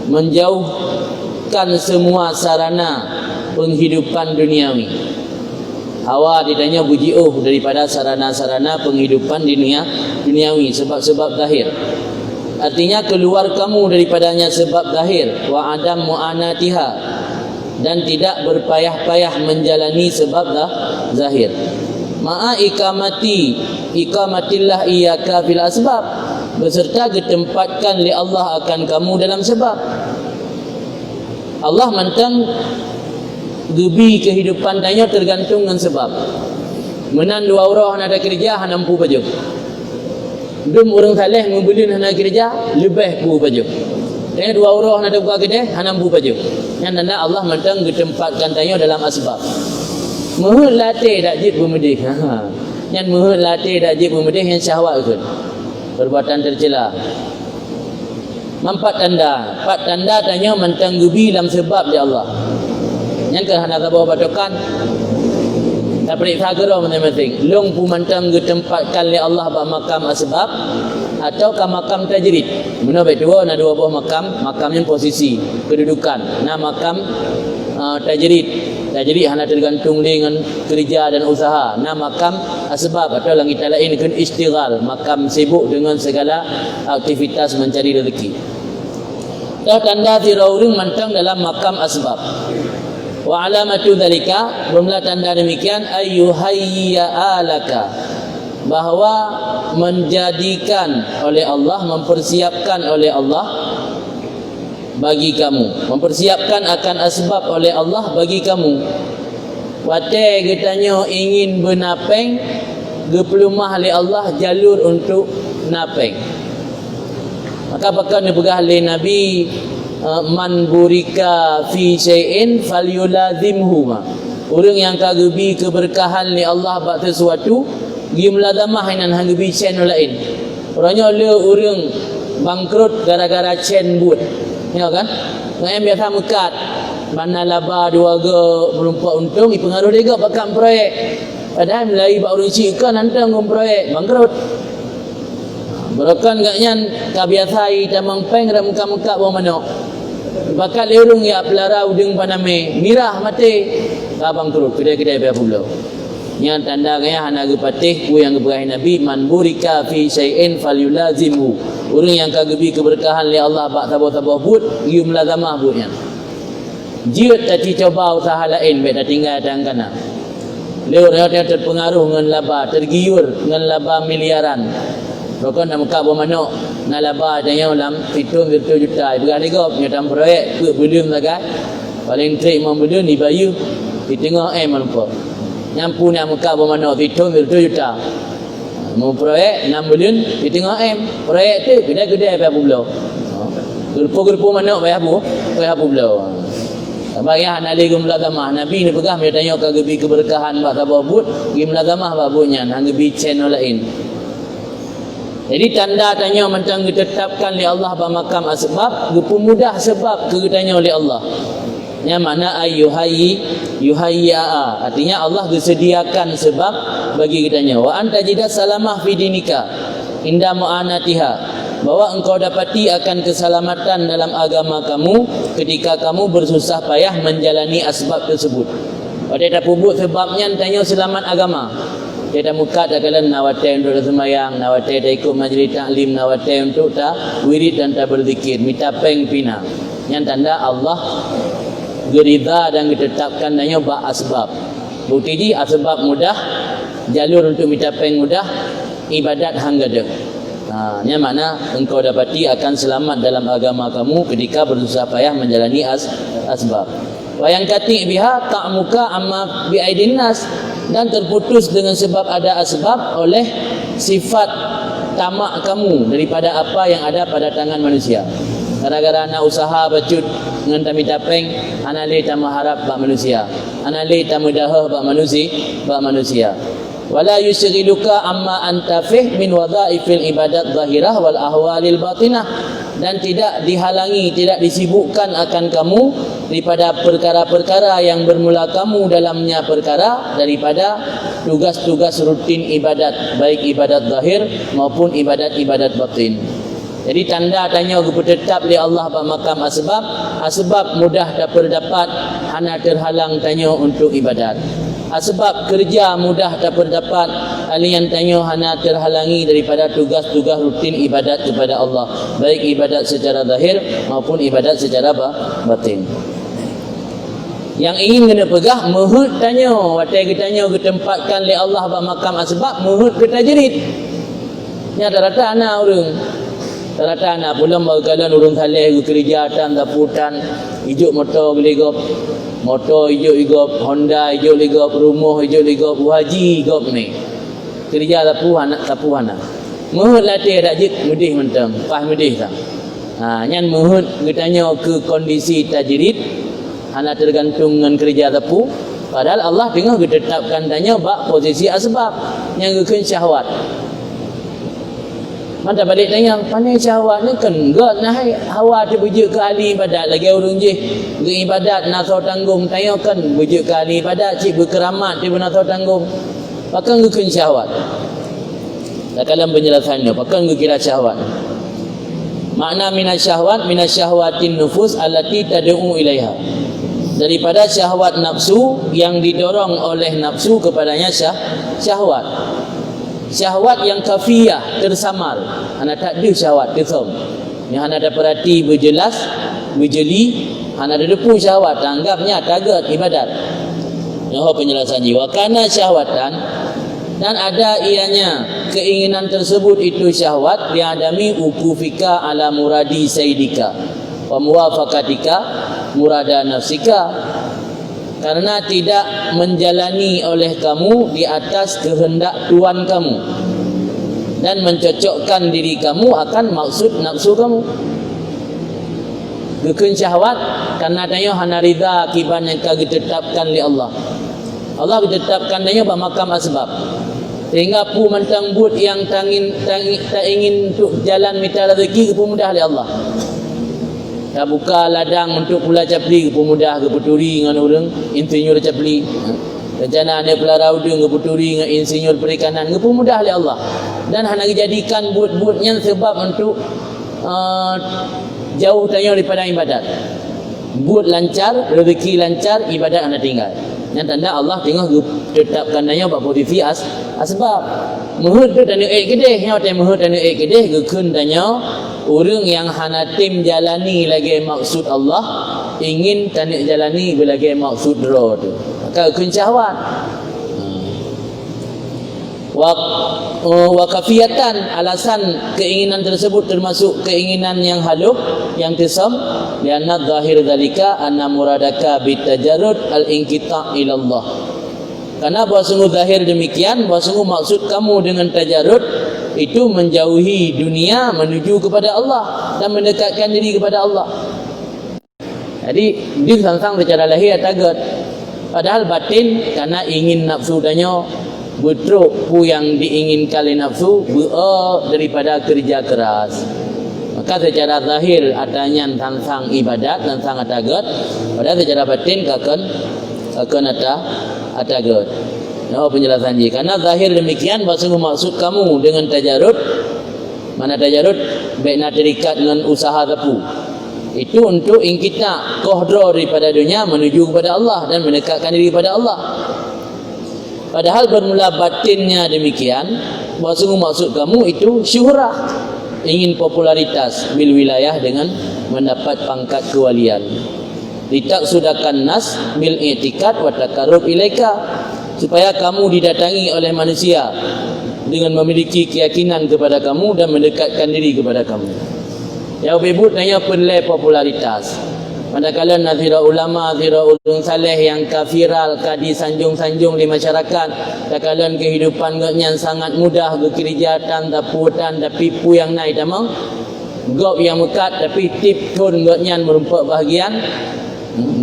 menjauhkan semua sarana penghidupan duniawi. Hawa ditanya buji'uh daripada sarana-sarana penghidupan duniawi, sebab-sebab zahir. Artinya keluar kamu daripadanya sebab zahir wa adam mu'anatiha, dan tidak berpayah-payah menjalani sebab zahir. Ma'a ikamatillah iyyaka fil asbab, beserta ditempatkan li Allah akan kamu dalam sebab. Allah mentang gebi kehidupan tanya tergantung dengan sebab. Menan dua orang ada kerja hana mampu baju. Dum orang saleh membeli hana kerja lebih bu baju. Dengan 2 orang nak buka kedai hana bu baju. Yang nanda Allah mentang ditempatkan tanya dalam asbab. Muhut latih dak jid bermedih. Yang muhut latih dak jid bermedih yang syahwat ikut. Perbuatan tercela. Empat tanda tanya mentang gubi dalam sebab dia Allah. Yang ke hana tabah batokan. Tak periksa gerah masing-masing. Long pu mentang ditempatkan oleh Allah ba makam asbab atau ke makam tajrid. Benar baik dua buah makam yang posisi kedudukan. Nah makam tajrid. Tajrid hanya tergantung dengan kerja dan usaha. Nah makam asbab atau langit lain kan istighal, makam sibuk dengan segala aktivitas mencari rezeki. Tanda tira urang mentang dalam makam asbab. Wa alamatu dzalika, bermula tanda demikian ayyuhayya alaka, bahawa menjadikan oleh Allah, mempersiapkan oleh Allah bagi kamu, mempersiapkan akan asbab oleh Allah bagi kamu. Wate getanya ingin bernapeng, gepelumah oleh Allah jalur untuk napeng. Maka bahkan dipegah oleh Nabi, man burika fi syai'in falyulazimhu. Orang yang kagebi keberkahan li Allah bak sesuatu, gi melazamah inan hanggebi chen lain. Orangnya le orang bangkrut gara-gara chen buat. Ya kan? Ngai biasa mekat. Mana laba dua ge melumpat untung, pengaruh dia bakal proyek. Padahal mulai bak orang cikan nantang proyek bangkrut. Berakan gaknya kabiasai tamang peng ram muka-muka bawah manok. Bakal lerung ya pelara udeng paname mirah mati abang teruk kedai-kedai biar pulau. Yang tanda kaya hana gepatih ku yang geberkahi Nabi, man burika fi syai'in falyulazimhu. Orang yang kagebi keberkahan li Allah bak tabah-tabah but, giu melazamah butnya. Jiut tadi coba usaha lain baik dah tinggal dan kana. Leur yang terpengaruh dengan laba, tergiur dengan laba miliaran. Rokon nak muka bawa manok, nak laba tanya dalam fitur juta. Berani kau punya tam proyek, belum lagi. Paling trik membeli ni bayu, di tengah mampu. Nyampu nak muka bawa manok, fitur juta. Mau proyek 6 bulan, di tengah proyek tu kedai-kedai bayar pulau. Gerpo-gerpo manok bayar pulau. Bagi anak lagi melazamah Nabi ni pegah dia tanya kagebi keberkahan bak tabah but, gi melazamah bak butnya, hanggebi channel lain. Jadi tanda tanya mentang ditetapkan oleh Allah bermakam asbab, gepemudah sebab kegetanya oleh Allah. Yang mana yuhayya'a, artinya Allah disediakan sebab bagi kitanya. Wa anta jida salamah fi dinika inda mu'anatiha, bahwa engkau dapati akan keselamatan dalam agama kamu ketika kamu bersusah payah menjalani asbab tersebut. Pada tak pubut sebabnya tanya selamat agama. Dia dah muka dah kalian nawatai untuk sembahyang, nawatai dah ikut majlis taklim, nawatai untuk tak wirid dan tak berzikir, minta peng pina. Yang tanda Allah gerida dan ditetapkan tanya bak asbab. Bukti ji asbab mudah, jalur untuk minta peng mudah, ibadat hanggada. Yang mana engkau dapati akan selamat dalam agama kamu ketika bersusah payah menjalani asbab. Wayang kati biha ta'muka amma bi'aidin nas, dan terputus dengan sebab ada asbab oleh sifat tamak kamu daripada apa yang ada pada tangan manusia. Gara-gara anak usaha bacut dengan tami tapeng, anak le tak mengharap bak manusia, anak le tak mudahah bak manusia. Wala yushghiluka amma anta fih min wadhaifil ibadat zahirah wal ahwalil batinah, dan tidak dihalangi, tidak disibukkan akan kamu daripada perkara-perkara yang bermula kamu dalamnya perkara daripada tugas-tugas rutin ibadat, baik ibadat zahir maupun ibadat-ibadat batin. Jadi tanda tanya tetap oleh Allah bermakam asbab mudah dapat hana terhalang tanya untuk ibadat. Asbab kerja mudah dapat alian tanya hana terhalangi daripada tugas-tugas rutin ibadat kepada Allah, baik ibadat secara zahir maupun ibadat secara batin. Yang ingin kena pegah muhud tanya, watai kitanya ketempatkan oleh Allah bermakam asbab, muhud kita jerit. Nya rata-rata anak orang. Rata-rata anak pulang bagalan urung saleh kerja tan daputan, hijau motor gelegop. Motor hijau ligop, Honda hijau ligop, rumah hijau ligop, haji ligop ni. Kerja tapu anak. Muhut latih dak jik mudih mentang, pas mudih tak. Nyan muhut getanya ke kondisi tajrid, hana tergantung dengan kerja tepu. Padahal Allah tengah ditetapkan tanya bak posisi asbab yang gekeun syahwat. Manta balik tanya, pandai syahwat ni kan enggak nah hawa tu bujuk ke ahli ibadat lagi urang je. Ke ibadat nak tahu tanggung tanya kan bujuk ke ahli ibadat cik berkeramat dia nak tahu tanggung. Pakan gekeun syahwat. Dalam penjelasannya, pakan kira syahwat. Makna minasyahwatin nufus allati tad'u ilaiha. Daripada syahwat nafsu yang didorong oleh nafsu kepadanya syahwat. Syahwat yang kafiyah, tersamar. Ana tak ada syahwat tersam. Yang ana ada perhati berjelas, berjeli, ana ada depu syahwat, anggapnya target ibadat. Yang penjelasannya wa kana syahwatan, dan ada ianya keinginan tersebut itu syahwat liadami ukufika ala muradi sayyidika wa muwafaqatika murada nafsika, karena tidak menjalani oleh kamu di atas kehendak tuan kamu dan mencocokkan diri kamu akan maksud nafsu kamu. Gekeun syahwat karena tanya hana ridha akibat yang ditetapkan oleh Allah. Allah ditetapkan tanya bermakam asbab. Sehingga pu mentang but yang tak ingin untuk jalan minta rezeki ke mudah oleh Allah. Tak buka ladang untuk pula capli ke mudah ke peturi dengan orang insinyur capli. Rencana ada pula raudung ke peturi dengan insinyur perikanan ke mudah oleh Allah. Dan hanya dijadikan but-butnya sebab untuk jauh tanya daripada ibadat. But lancar, rezeki lancar, ibadat anda tinggal. Yang tanda Allah tengah tetapkan nanya bab posisi asbab. Muhut tu tanya kedeh, yang tanya muhut tanya kedeh gekeun tanya orang yang hana tim jalani lagi maksud Allah, ingin tanya jalani lagi maksud dra tu. Maka gekeun syahwat. Wa kafiyatan, alasan keinginan tersebut termasuk keinginan yang halus yang tersam, lianna zahir dzalika anna muradaka bitajarrud al-inqita' ila Allah. Karena bahwa zahir demikian, bahwa maksud kamu dengan tajarrud itu menjauhi dunia menuju kepada Allah dan mendekatkan diri kepada Allah. Jadi dia sang-sang secara lahir target, padahal batin karena ingin nafsu tanya betruk pu yang diinginkan oleh nafsu daripada kerja keras. Maka secara zahir adanya sang-sang ibadat dan sang target, padahal secara batin akan ada target. Penjelasan je. Karena zahir demikian, maksud kamu dengan tajarrud, mana tajarrud baik nak terikat dengan usaha tepu. Itu untuk ingkita kohdra daripada dunia menuju kepada Allah dan mendekatkan diri kepada Allah. Padahal bermula batinnya demikian, maksud kamu itu syuhrah, ingin popularitas bil wilayah dengan mendapat pangkat kewalian. Litaksudakan nas bil i'tikad wa takarrub ilaika, supaya kamu didatangi oleh manusia dengan memiliki keyakinan kepada kamu dan mendekatkan diri kepada kamu. Yang bebut tanya penilai popularitas. Manakala nazira ulama, nazira ulun saleh yang kafiral kadi sanjung-sanjung di masyarakat, takalan kehidupan yang sangat mudah, kekerjaan taputan tapi pu yang naik tamang gop yang mekat tapi tip tun nyan merumpak bahagian,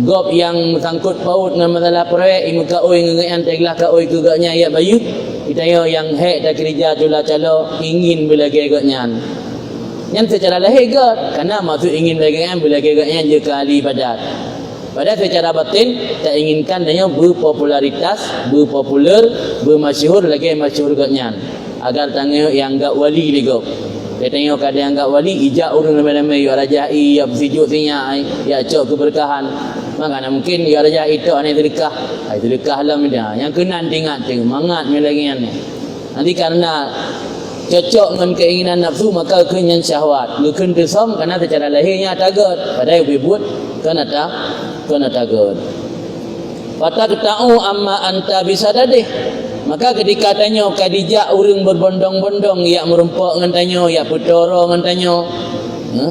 gop yang sangkut paut dengan masalah proyek imuka oi ngengan teglah ka oi kegaknya ayat bayu ditanya yang hek dak kerja jula calo ingin belagi gaknyan. Yang secara lahir gak, karena maksud ingin belakangan belakangan je ke ahli ibadat. Padahal secara batin tak inginkan dia berpopularitas, berpopular, bermasyhur lagi masyhur gaknyan. Agar tanya yang gak wali lego. Dia tengok ada yang gak wali ijak urang ramai-ramai ya rajai ya bersijuk sinya ya cok keberkahan. Maka mungkin ya rajai itu ane sedekah. Ai sedekah lah dia. Yang kena ingat mangat melagian ni. Nanti karena cocok dengan keinginan nafsu maka kenyan syahwat gekeun tersam karena secara lahirnya target padahal bebut kena target fatata'u amma anta bisadadih. Maka ketika tanya Khadijah urang berbondong-bondong ya merumpak ngan tanya ya putara ngan tanya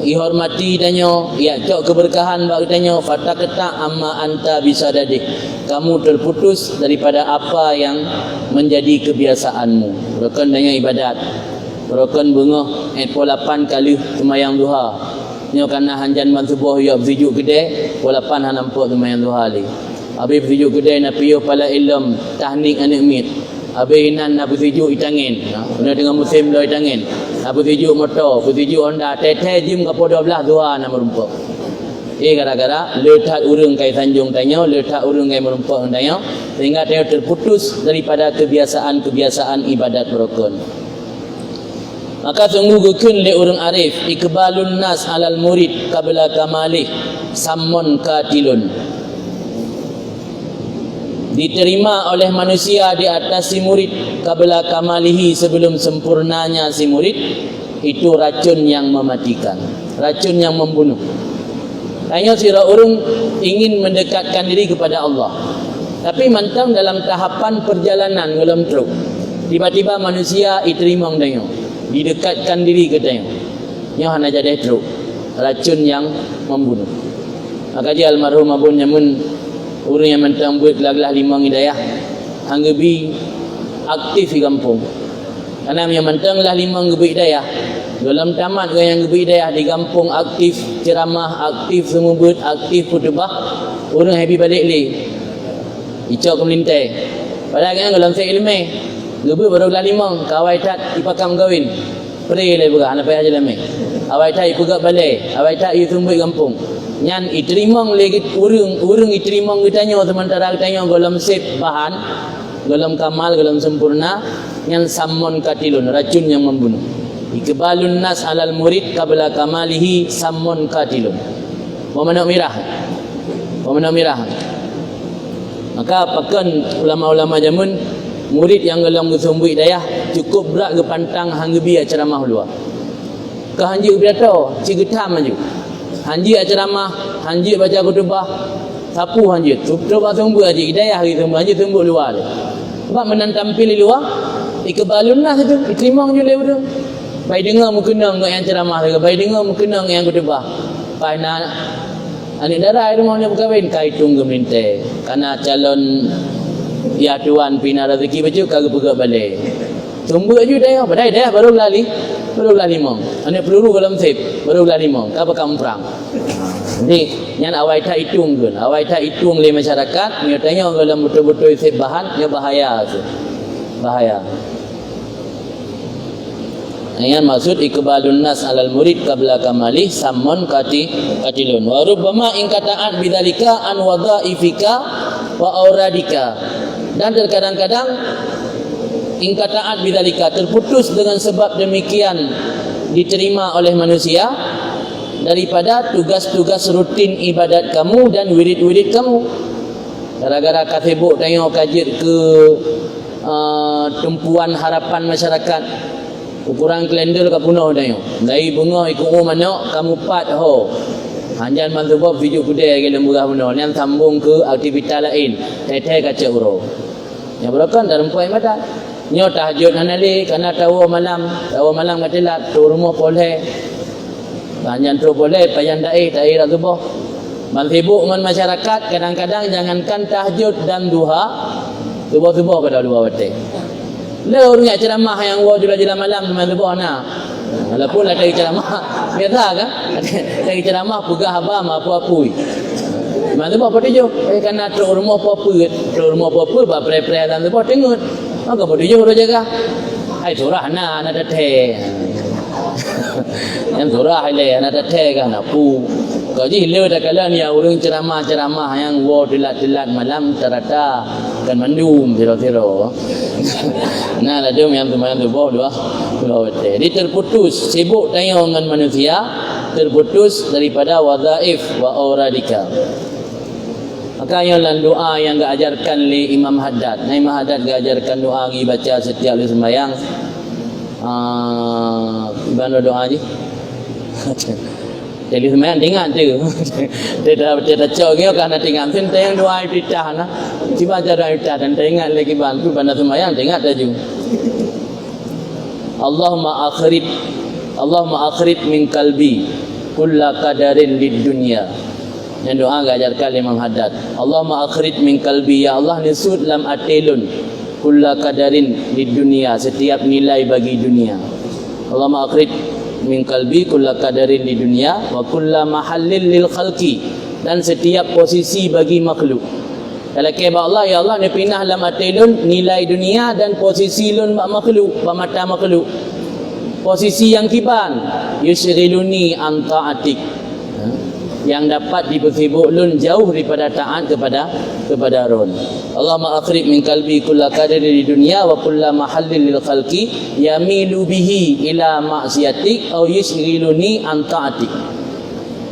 ihormati tanya ya cok keberkahan bak tanya fatakta amma anta bisadadih, kamu terputus daripada apa yang menjadi kebiasaanmu. Bukan tanya ibadat Rokon bunga 8 kali semayang duha. Nyo kana hanjan man subuh ya bersejuk gede 8 han nampak semayang duha li. Habis bersejuk gede na piyo pala ilm tahnik anak mit. Habis nan na bersejuk itangin. Kena dengan musim lo itangin. Apa bersejuk motor, bersejuk Honda, teteh jim ke 12 duha na merumpuk. Gara-gara letak urung kai Tanjung tanya, letak urung kai merumpuk tanya, sehingga dia terputus daripada kebiasaan ibadat berukun. Maka sungguh gukun le urang arif ikbalun nas alal murid qabla kamalih sammun katilun. Diterima oleh manusia di atas si murid qabla kamalihi sebelum sempurnanya si murid itu racun yang mematikan, racun yang membunuh. Tanya sira urung ingin mendekatkan diri kepada Allah, tapi mantang dalam tahapan perjalanan dalam truk, tiba-tiba manusia diterima tanya, didekatkan diri ke tanya, nyo hana jadi truk, racun yang membunuh. Maka dia almarhum abun nyamun orang yang mentang buat gelah-gelah limang hidayah hanggebi aktif di kampung. Karena yang mentang lah limang gebi hidayah dalam tamat ke yang gebi hidayah di kampung aktif ceramah, aktif semua buat, aktif khutbah, orang happy balik li icok kemelintai. Padahal kan dalam saya ilmu gebi baru gelah limang kawai tak ipakam kawin peri le buka anak payah jalan mai awai tak ipugak balik awai tak itumbuh kampung nyan iterimang lagi urung iterimang ditanya sementara ditanya golem sip bahan golem kamal golem sempurna nyan sammun katilun racun yang membunuh. Ikbalun nas alal murid qabla kamalihi sammun katilun. Wa mana mirah maka pakan ulama-ulama jamun murid yang golem gesumbu hidayah cukup berat ke pantang hanggebi ceramah luar ke hanji berata cigetam maju hanji ceramah, hanji baca khutbah, sapu hanji. Coba tunggu aja hidayah gitu, hanji tunggu luar. Sebab menantampil di luar, ikbalun nas itu, diterima je le urang. Baik dengar mukena ngak yang ceramah, baik dengar mukena ngak yang khutbah. Pai nak anik dara rumah ni berkahwin kai tunggu minta. Karena calon ya tuan pina rezeki baju kagak pegak balik. Tunggu aja dah, badai dah baru lali limang. Anak peluru dalam sip baru lali limang. Apa kamu perang? Jadi yang awai tak hitung kan, awai tak hitung le masyarakat. Dia tanya dalam betul-betul sip bahan, dia bahaya tu, bahaya. Yang maksud ikbalun nas alal murid qabla kamalih sammun katilun. Wa rubbama in kata'at bidzalika an wadha'ifika wa auradika. Dan terkadang-kadang ingkataat bidzalika terputus dengan sebab demikian diterima oleh manusia daripada tugas-tugas rutin ibadat kamu dan wirid-wirid kamu. Gara-gara kasibuk tengok kajian ke tumpuan harapan masyarakat, ukuran kalender ke punah tengok dari bunga ikut mana kamu pat ho hanjan mantubah video kudai ke lemburah punah yang sambung ke aktivitas lain teteh kaca uro yang berakan dalam poin badan nyo tahajud nanali karena tahu malam katilat tu rumah boleh banyak tu boleh payan dai ratubah man sibuk dengan masyarakat kadang-kadang jangankan tahajud dan duha subuh-subuh pada dua waktu le orang ceramah yang wa jelas malam teman subuh na walaupun ada ceramah biasa kan ada ceramah pegah abam apa-apa mana apa tu karena tu rumah apa-apa ba pre-pre dan tu tengok maka bodoh je orang jaga hai surah na ada teh yang surah le ada teh kan apu gaji le dah kala ni orang ceramah yang wa telat malam terata dan mandum zero nah ada yang tu bawah teh dia terputus sibuk tanya dengan manusia terputus daripada wadhaif wa auradika. Maka yang doa yang gak ajarkan li Imam Haddad. Imam Haddad gak ajarkan doa lagi baca setiap kali sembahyang. Gimana doa ni? Jadi sembahyang tengok tu. Dia cok ni kan tengok sen tengok doa iftitah nah. Cuba cara iftitah dan tengok lagi bantu pada sembahyang tengok tajuk. Allahumma akhrid min qalbi kulla qadarin lid dunya. Yang doa gak ajarkan Imam Haddad. Allahumma akhrid min qalbi, ya Allah nisud lam atilun kulla qadarin di dunia, setiap nilai bagi dunia. Allahumma akhrij min qalbi kulla qadarin di dunia wa kulla mahallil lil khalqi, dan setiap posisi bagi makhluk. Kalau keba Allah, ya Allah ni pinah dalam hati lun nilai dunia dan posisi lun bak makhluk, bak mata makhluk. Posisi yang kiban yusghiluni an ta'atik, yang dapat dibersibuk lun jauh daripada taat kepada ron. Allahumma akhrij min qalbi kulla qadarin di dunia wa kulla mahallil lil khalqi yamilu bihi ila ma'siyatik aw yusghiluni an ta'atik.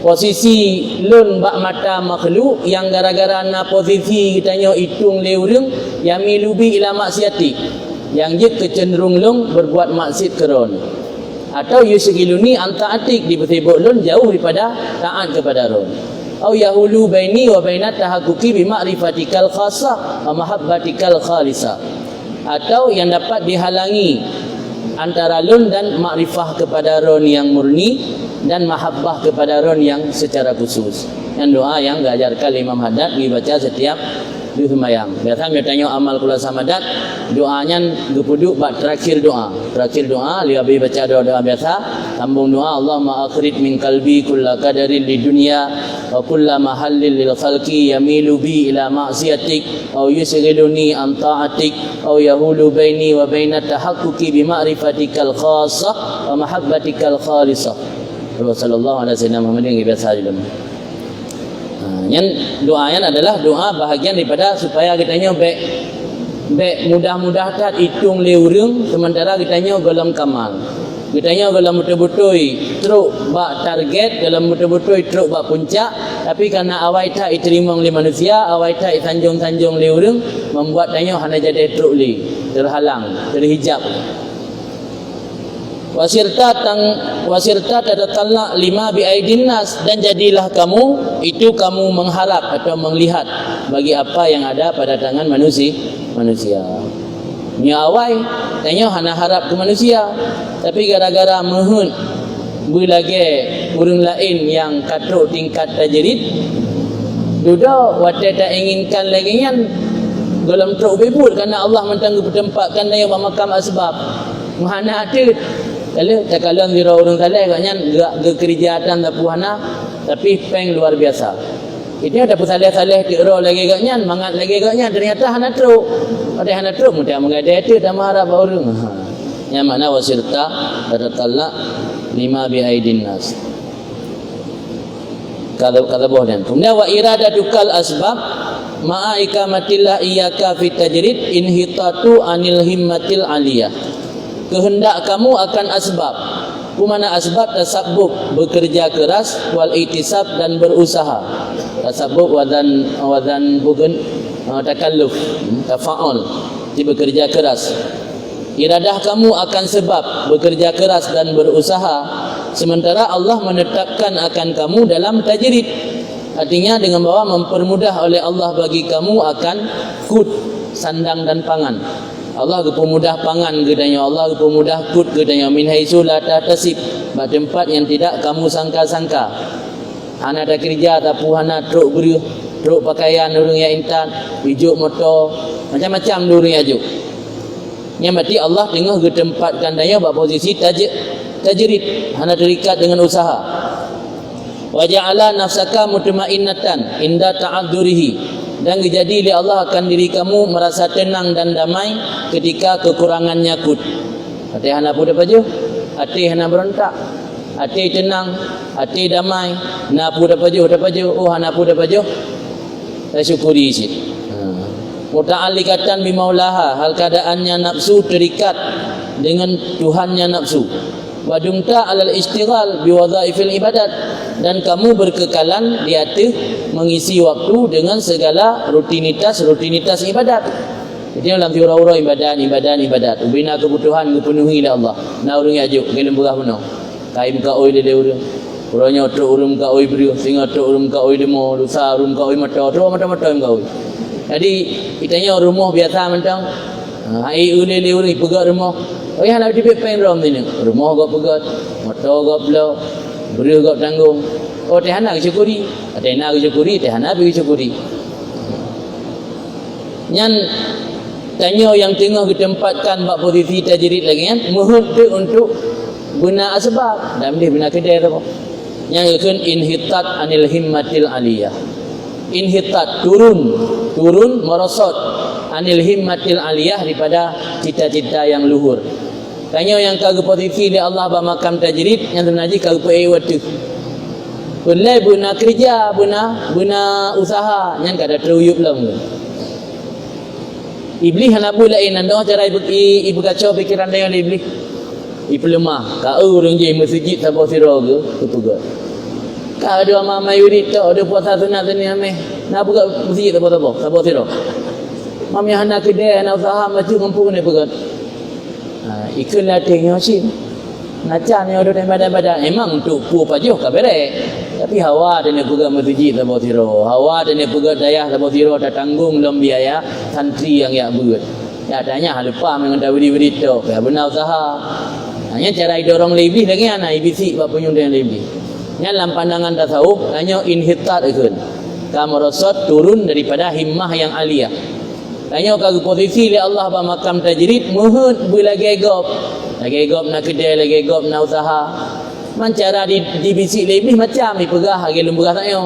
Posisi lun bak mata makhluk yang gara-gara na posisi kitanya hitung leurung yang milubi ila maksiati, yang je kecenderung lung berbuat maksiat keron, atau yusghiluni an ta'atik, dibesibuk lun jauh daripada taat kepada ron. Au yahulu baini wa baina tahaqquqi bi ma'rifatikal khassah wa mahabbatikal khalisah, atau yang dapat dihalangi antara lun dan makrifah kepada ron yang murni dan mahabbah kepada ron yang secara khusus. Yang doa yang diajarkan Imam Haddad dibaca setiap di sembahyang. Biasa dia tanya amal kula samadat, doanya gepuduk bak terakhir doa. Terakhir doa dia baca doa biasa, sambung doa Allahumma akhrij min qalbi kulla qadarin li dunya wa kulla mahallil lil khalqi yamilu bi ila ma'siyatik aw yusghiluni an ta'atik aw yahulu baini wa baina tahaqquqi bi ma'rifatikal khassah wa mahabbatikal khalisah. Sallallahu alaihi wasallam Muhammadin biasa dalam. Yang doanya adalah doa bahagian daripada supaya kitanya baik mudah-mudah tak hitung leurung, sementara kitanya golong kamal. Kitanya golong betul-betul teruk bak target, golong betul-betul teruk bak puncak, tapi karena awai tak diterima oleh manusia, awai tak sanjung-sanjung leurung, membuat tanya hanya jadi teruk li, terhalang, terhijab. Wasirta tatatalna lima biaidin nas, dan jadilah kamu itu kamu mengharap atau melihat bagi apa yang ada pada tangan manusia. Nya awai tanya hana harap ke manusia, tapi gara-gara mehun bulage urang lain yang katruk tingkat tajrid, duda wate tak inginkan lagi yang dalam truk bebut karena Allah mentangguh bertempatkan dia makam asbab. Mahana ada kalau takalan dira orang saleh agaknya enggak kekerjaan tak puhana, tapi peng luar biasa. Ini ada saleh-saleh tiro lagi agaknya, mangat lagi agaknya, ternyata hana truk. Ada hana truk mudah mengadai itu dah marah orang. Yang mana wasirta tatatalna lima biaidin nas. Kata bohdan. Kemudian wa iradatukal asbab ma'a ikamatillah iyyaka fit tajrid inhitatu anil himmatil aliyah. Kehendak kamu akan asbab. Kumana asbab tasabbub, bekerja keras, wal itisab dan berusaha. Tasabbub wadan bukan takalluf, tafa'ul, bekerja keras. Iradah kamu akan sebab bekerja keras dan berusaha, sementara Allah menetapkan akan kamu dalam tajrid. Artinya dengan bahwa mempermudah oleh Allah bagi kamu akan kut, sandang dan pangan. Allah kepemudah pangan gedanya, Allah kepemudah kut gedanya, min haitsu la tahtasib, pada tempat yang tidak kamu sangka-sangka. Hana ada kerja tapi hana truk beri, truk pakaian urang yang intan, hijuk motor, macam-macam urang ajuk. Yang berarti Allah tengah ketempatkan daya pada posisi tajrid, hana terikat dengan usaha. Wa ja'ala nafsaka mutmainnatan inda ta'adzurihi, dan jadi oleh Allah akan diri kamu merasa tenang dan damai ketika kekurangannya kut. Hati hana pun dapat je, hati hana berontak, hati tenang, hati damai, na pun dapat je, oh hana pun dapat je. Saya syukuri isi. Muta'alliqatan bimaulaha, hal keadaannya nafsu terikat dengan Tuhannya nafsu. Wadumta alal istighal biwadhaifil ibadat, dan kamu berkekalan di atas mengisi waktu dengan segala rutinitas ibadat. Jadi dalam tiura-ura ibadat. Ubina kebutuhan dipenuhi oleh Allah. Na urang ajuk gelem berah penuh. Kaim ka oi de urang. Urangnya truk urang ka oi beri, singa truk urang ka oi lemo, lusa urang ka oi mata, truk mata-mata ka oi. Jadi itanya rumah biasa mentang. Ai ulele urang pegat rumah. Oh ya nak dipek pen rom ni. Rumah gak pegat, motor gak belo, beri gak tanggung. Oh tehana syukuri, tehana syukuri, tehana bagi syukuri. Nyan tanya yang tengah ditempatkan bak posisi tajrid lagi kan, mohon tu untuk Guna asbab dan boleh guna kedai tu. Yang ikun inhitat anil himmatil aliyah. Inhitat turun merosot anil himmatil aliyah daripada cita-cita yang luhur. Tanya yang kagak posisi di Allah bermakam tajrid yang sebenarnya kagak perlu waktu. Boleh guna kerja, guna usaha yang kada teruyup lem. Iblis nak lain anda cara ibu kacau pikiran dia oleh iblis. Ibu lemah. Kau orang je masjid sabah sira ke tugas. Kau ada amal yurid tak ada puasa sunat ni ameh. Nak buka masjid sabah sira. Mami hana kedai hana usaha macam kampung ni pegat. Ikut latihnya sih. Nacan yang ada di badan-badan emang untuk pu pajuh ka berek. Tapi hawa dan pegat masjid sabah sira. Hawa dan pegat dayah sabah sira tak tanggung dalam biaya santri yang ya buat. Ya tanya lupa mengenai berita. Ya benar usaha. Hanya cara dorong lebih lagi anak ibisi bab penyundian lebih. Nya dalam pandangan tasawuf hanya inhitat ikun. Kamu rosot turun daripada himmah yang aliyah. Hanya kalau posisi li Allah ba makam tajrid muhud bulagi gop. Lagi gop nak kedai, lagi gop nak usaha. Man cara di bisik lebih macam dipegah lagi lembagah saya.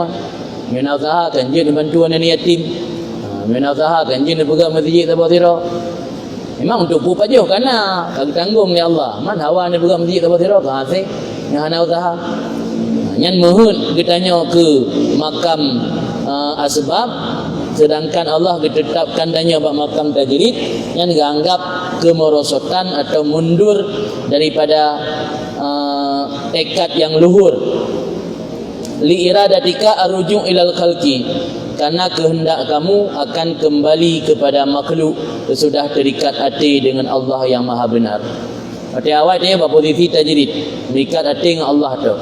Mina usaha kan je bantuan anak yatim. Mina usaha kan je pegang masjid sabah sira. Memang untuk pupa je kerana kagak tanggung ni Allah. Man hawa ni pegang masjid sabah sira ka asing yang hana usaha. Nyan muhud ditanya ke makam asbab sedangkan Allah ditetapkan danya bab makam tajrid yang dianggap kemerosotan atau mundur daripada tekad yang luhur. Li iradatika arruju' ilal khalqi, karena kehendak kamu akan kembali kepada makhluk sesudah terikat hati dengan Allah yang maha benar. Hati awal dia berposisi tajrid, terikat hati dengan Allah tu.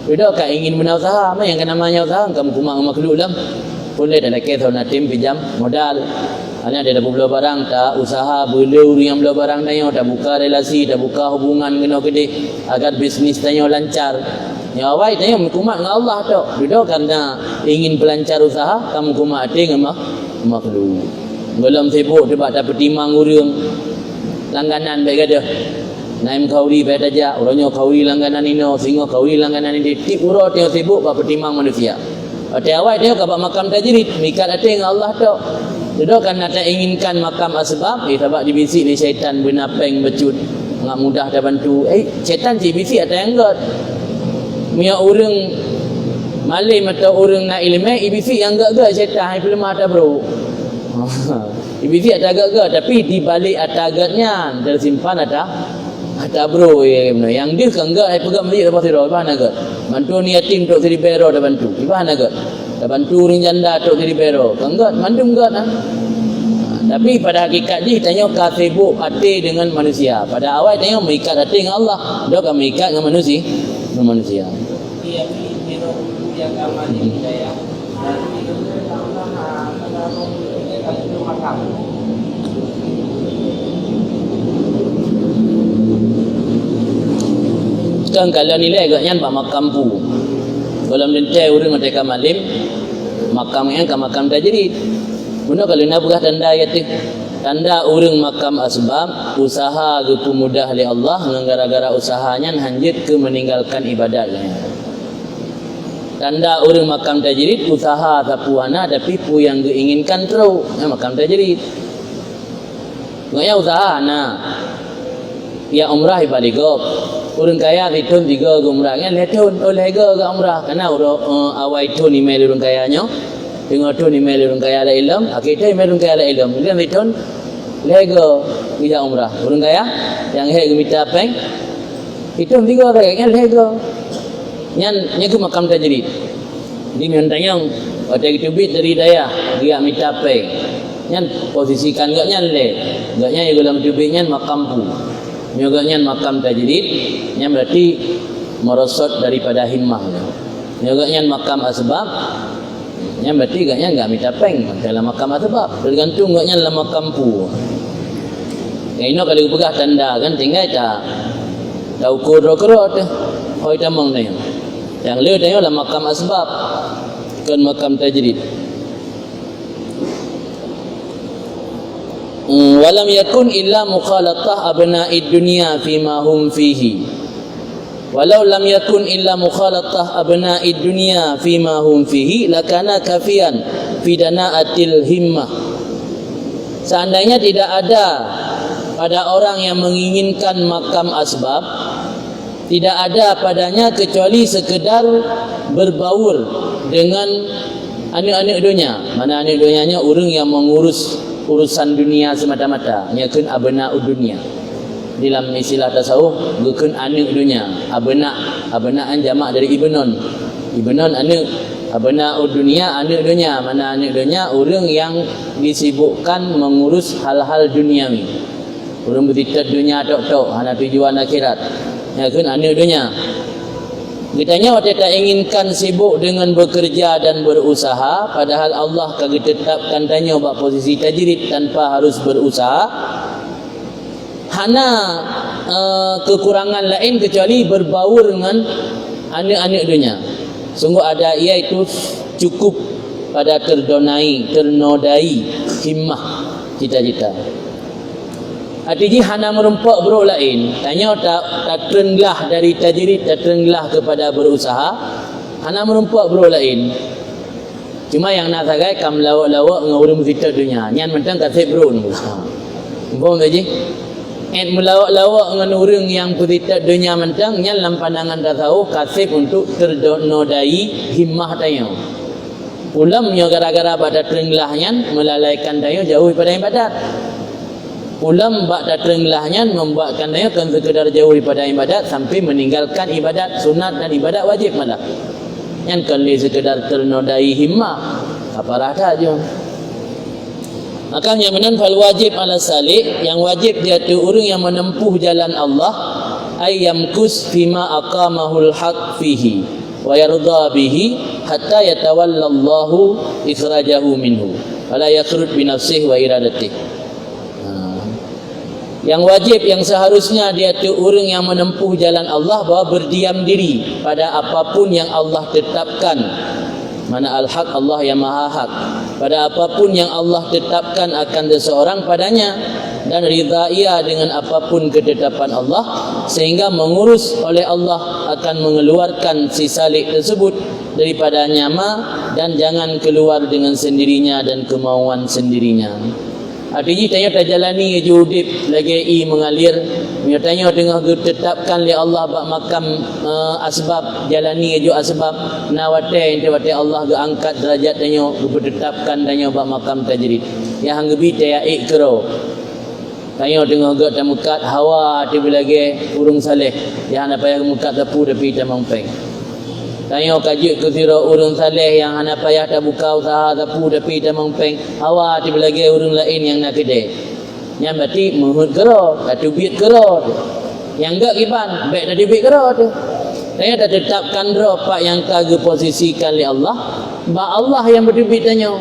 Tidak kau ingin benar usaha, apa yang namanya usaha kamu kumang makhluk lam. Boleh dalam kes nak tim pinjam modal. Hanya dia dah bela barang tak usaha belu yang bela barang tanya tak buka relasi, tak buka hubungan kena gede agar bisnis tanya lancar. Ya awal tanya kumat dengan Allah tu. Tidak kerana ingin pelancar usaha kamu kumat hati dengan makhluk. Belum sibuk sebab dapat timang urang langganan baik ada. Naim kauri baik aja, orangnya kauri langganan ini, sehingga kauri langganan ini tip urut yang sibuk bab timang manusia. Hati awal dia kabak makam tajrid, mikat hati dengan Allah tu. Tidak kerana tak inginkan makam asbab, sebab dibisik ni syaitan bernapeng becut, enggak mudah dah bantu. Syaitan si bisik atau yang enggak. Mia orang malim atau orang nak ilmu, ibisi yang enggak syaitan hai lemah tak bro. Ibisi ada agak tapi di balik atagatnya tersimpan ada bro yang dia kan enggak hai pegang masjid apa sira bahan agak. Bantu ni yatim tok seri bero dah bantu. Bahan agak. Dah bantu orang janda tok seri bero. Kan enggak mandum enggak nah. Tapi pada hakikat dia tanya ka sibuk hati dengan manusia. Pada awal tanya mengikat hati dengan Allah, dia kan mengikat dengan manusia. Dia yang amal hidayah. Dan itu makam. Kan kalau nilai agaknya pak makam pu. Kalau menentai orang mereka malim, makamnya kan makam tajrid. Guna kalau nak buka tanda ayat tu. Tanda orang makam asbab, usaha ke mudah oleh Allah, gara-gara usahanya hanjit ke meninggalkan ibadatnya. Tanda orang makam tajrid, usaha tapuana tapi pu yang diinginkan terus, makam tajrid. Ngaya usaha nah. Ya umrah ibaligop. Orang kaya itu 3 umrah kan letun oleh ke umrah karena awal itu ni mel orang kayanya. Tengok tu ni mel orang kaya ada ilmu, akhirnya mel orang kaya ada ilmu. Dia letun lego dia umrah. Orang kaya yang he minta peng itu 3 orang kan lego. Nya ke makam tajrid. Di mentanya ada itu bit dari daya dia minta peng. Nya posisikan gaknya le. Gaknya yang dalam tubingnya makam pu. Nyoganya makam tajrid, yang berarti merosot daripada himmahnya. Nyoganya makam asbab, yang berarti gaknya enggak minta peng dalam makam asbab. Tergantung gaknya dalam makam pu. Yang ini kalau pegah tanda kan tinggal tak tahu koro-koro tu. Hoi tamang ni. Yang le tanya dalam makam asbab kan makam tajrid. Walam yakun illa mukhalatah abna'id dunya fima hum fihi. walau lam yakun illa mukhalatah abna'id dunya fima hum fihi lakana kafian fi dana'atil himmah. Seandainya tidak ada pada orang yang menginginkan makam asbab, tidak ada padanya kecuali sekedar berbaur dengan anak-anak dunia. Mana anak dunianya orang yang mengurus urusan dunia semata-mata, nyakun abna'ud dunia. Dalam istilah tasawuf, bukan anak dunia. Abna'an jamak dari ibnon. Ibnon anak, abna'ud dunia, anak dunia. Mana anak dunia? Orang yang disibukkan mengurus hal-hal duniawi. Orang bertitik dunia tok-tok, hana tujuan akhirat. Nyakun anak dunia. Kitanya waktu tak inginkan sibuk dengan bekerja dan berusaha, padahal Allah kagak tetapkan tanya buat posisi tajrid tanpa harus berusaha. Hana kekurangan lain kecuali berbaur dengan anak-anak dunia. Sungguh ada iaitu cukup pada ternodai himmah cita-cita. Artinya hana merempak bro lain. Tanya tak terenglah dari tajrid, tak terenglah kepada berusaha. Hana merempak bro lain. Cuma yang nak sagai kam lawak-lawak dengan orang berfitah dunia. Nyan mentang kasih bro ni. Faham tak je? Melawak-lawak dengan orang yang berfitah dunia mentang, nyan dalam pandangan tasawuf kasih untuk ternodai himmah tanya. Ulamnya gara-gara pada terenglahnya melalaikan tanya jauh daripada ibadat. Ulam bak datrenglahnya membuatkan dia kan sekedar jauh daripada ibadat sampai meninggalkan ibadat sunat dan ibadat wajib malah. Yang kan sekedar ternodai himmah apa rata je. Maka yang menan fal wajib ala salik, yang wajib dia tu orang yang menempuh jalan Allah ay yamkus fima aqamahul haq fihi wa yarda bihi hatta yatawallallahu ikhrajahu minhu wala yakhruj bi nafsihi wa iradatihi. Yang wajib, yang seharusnya dia tu orang yang menempuh jalan Allah bahawa berdiam diri pada apapun yang Allah tetapkan. Mana al-haq, Allah yang maha hak. Pada apapun yang Allah tetapkan akan seseorang padanya, dan ridha ia dengan apapun ketetapan Allah, sehingga mengurus oleh Allah akan mengeluarkan si salik tersebut daripada nyama, dan jangan keluar dengan sendirinya dan kemauan sendirinya. Artinya tanya tak jalani je udip lagi mengalir. Tanya tengah ditetapkan oleh Allah bak makam asbab, jalani je asbab nawate Allah ge angkat derajat tanya ditetapkan tanya bak makam tajrid. Yang hanggebi taya ikro. Tanya tengah ge tamukat hawa tiba lagi urung saleh. Yang apa yang mukat tapu tapi tamang peng. Tanya kaji kusira urang saleh yang hana payah tak buka usaha tapu tapi tamang peng. Hawa tiba lagi urang lain yang nak kedai. Yang berarti menghut kera, tak tubit kera. Yang enggak kiban, baik tak tubit kera tu. Tanya tak tetapkan pak yang kagak posisikan oleh Allah. Ba Allah yang bertubit tanya.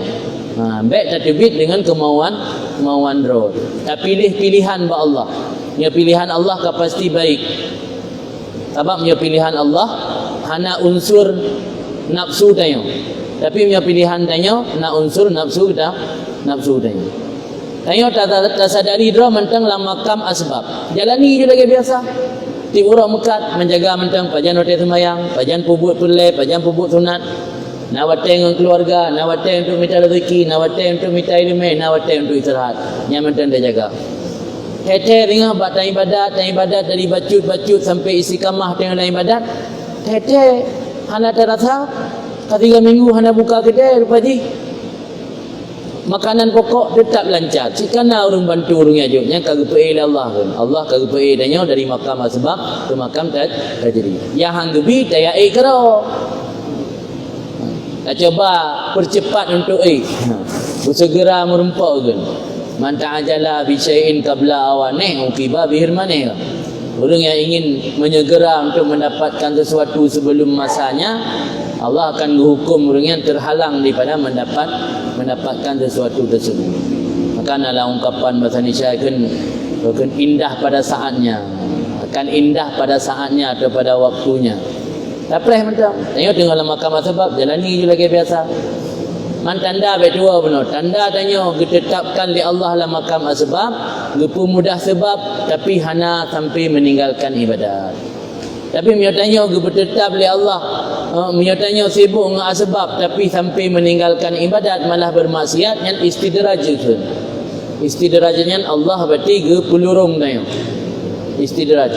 Baik tak tubit dengan kemauan roh. Tak pilih pilihan ba Allah. Nya pilihan Allah ka pasti baik. Sebab nya pilihan Allah hana unsur nafsu tanya. Tapi punya pilihan tanya nak unsur nafsu dah, nafsu tanya. Tanya tak sadari draw mentang dalam makam asbab. Jalani je lagi biasa. Ti orang mekat menjaga mentang pajan hotel sembahyang, pajan pubut pulai, pajan pubut sunat. Nawate dengan keluarga, nawate untuk minta rezeki, nawate untuk minta ilmu, nawate untuk istirahat. Yang mentang dia jaga. Tete ringah buat tan ibadat dari bacut sampai istiqamah tengah dalam ibadat. Tete hana terasa 3 minggu hana buka kedai lupa ji. Makanan pokok tetap lancar. Cikana orang bantu orang ajuknya kagak pe Allah kan. Allah kagak pe danya dari makam asbab ke makam tajrid. Yang hanggebi daya kero. Tak coba percepat untuk bersegera merempak kan. Man ta'ajala bi syai'in qabla awanih uqiba bihirmanih. Orang yang ingin menyegera untuk mendapatkan sesuatu sebelum masanya, Allah akan menghukum orang yang terhalang daripada mendapatkan sesuatu tersebut. Maka adalah ungkapan bahasa Indonesia akan indah pada saatnya, akan indah pada saatnya atau pada waktunya. Tak payah macam. Tengok dalam makam sebab jalani je lagi biasa. Man tanda betua benar. Tanda tanya ditetapkan oleh Allah dalam makam asbab, gepu mudah sebab tapi hana sampai meninggalkan ibadat. Tapi dia tanya ke bertetap oleh Allah, dia tanya sibuk dengan asbab tapi sampai meninggalkan ibadat malah bermaksiat, yang istidraj tu. Istidrajnya Allah berarti ke pelurung tanya. Istidraj.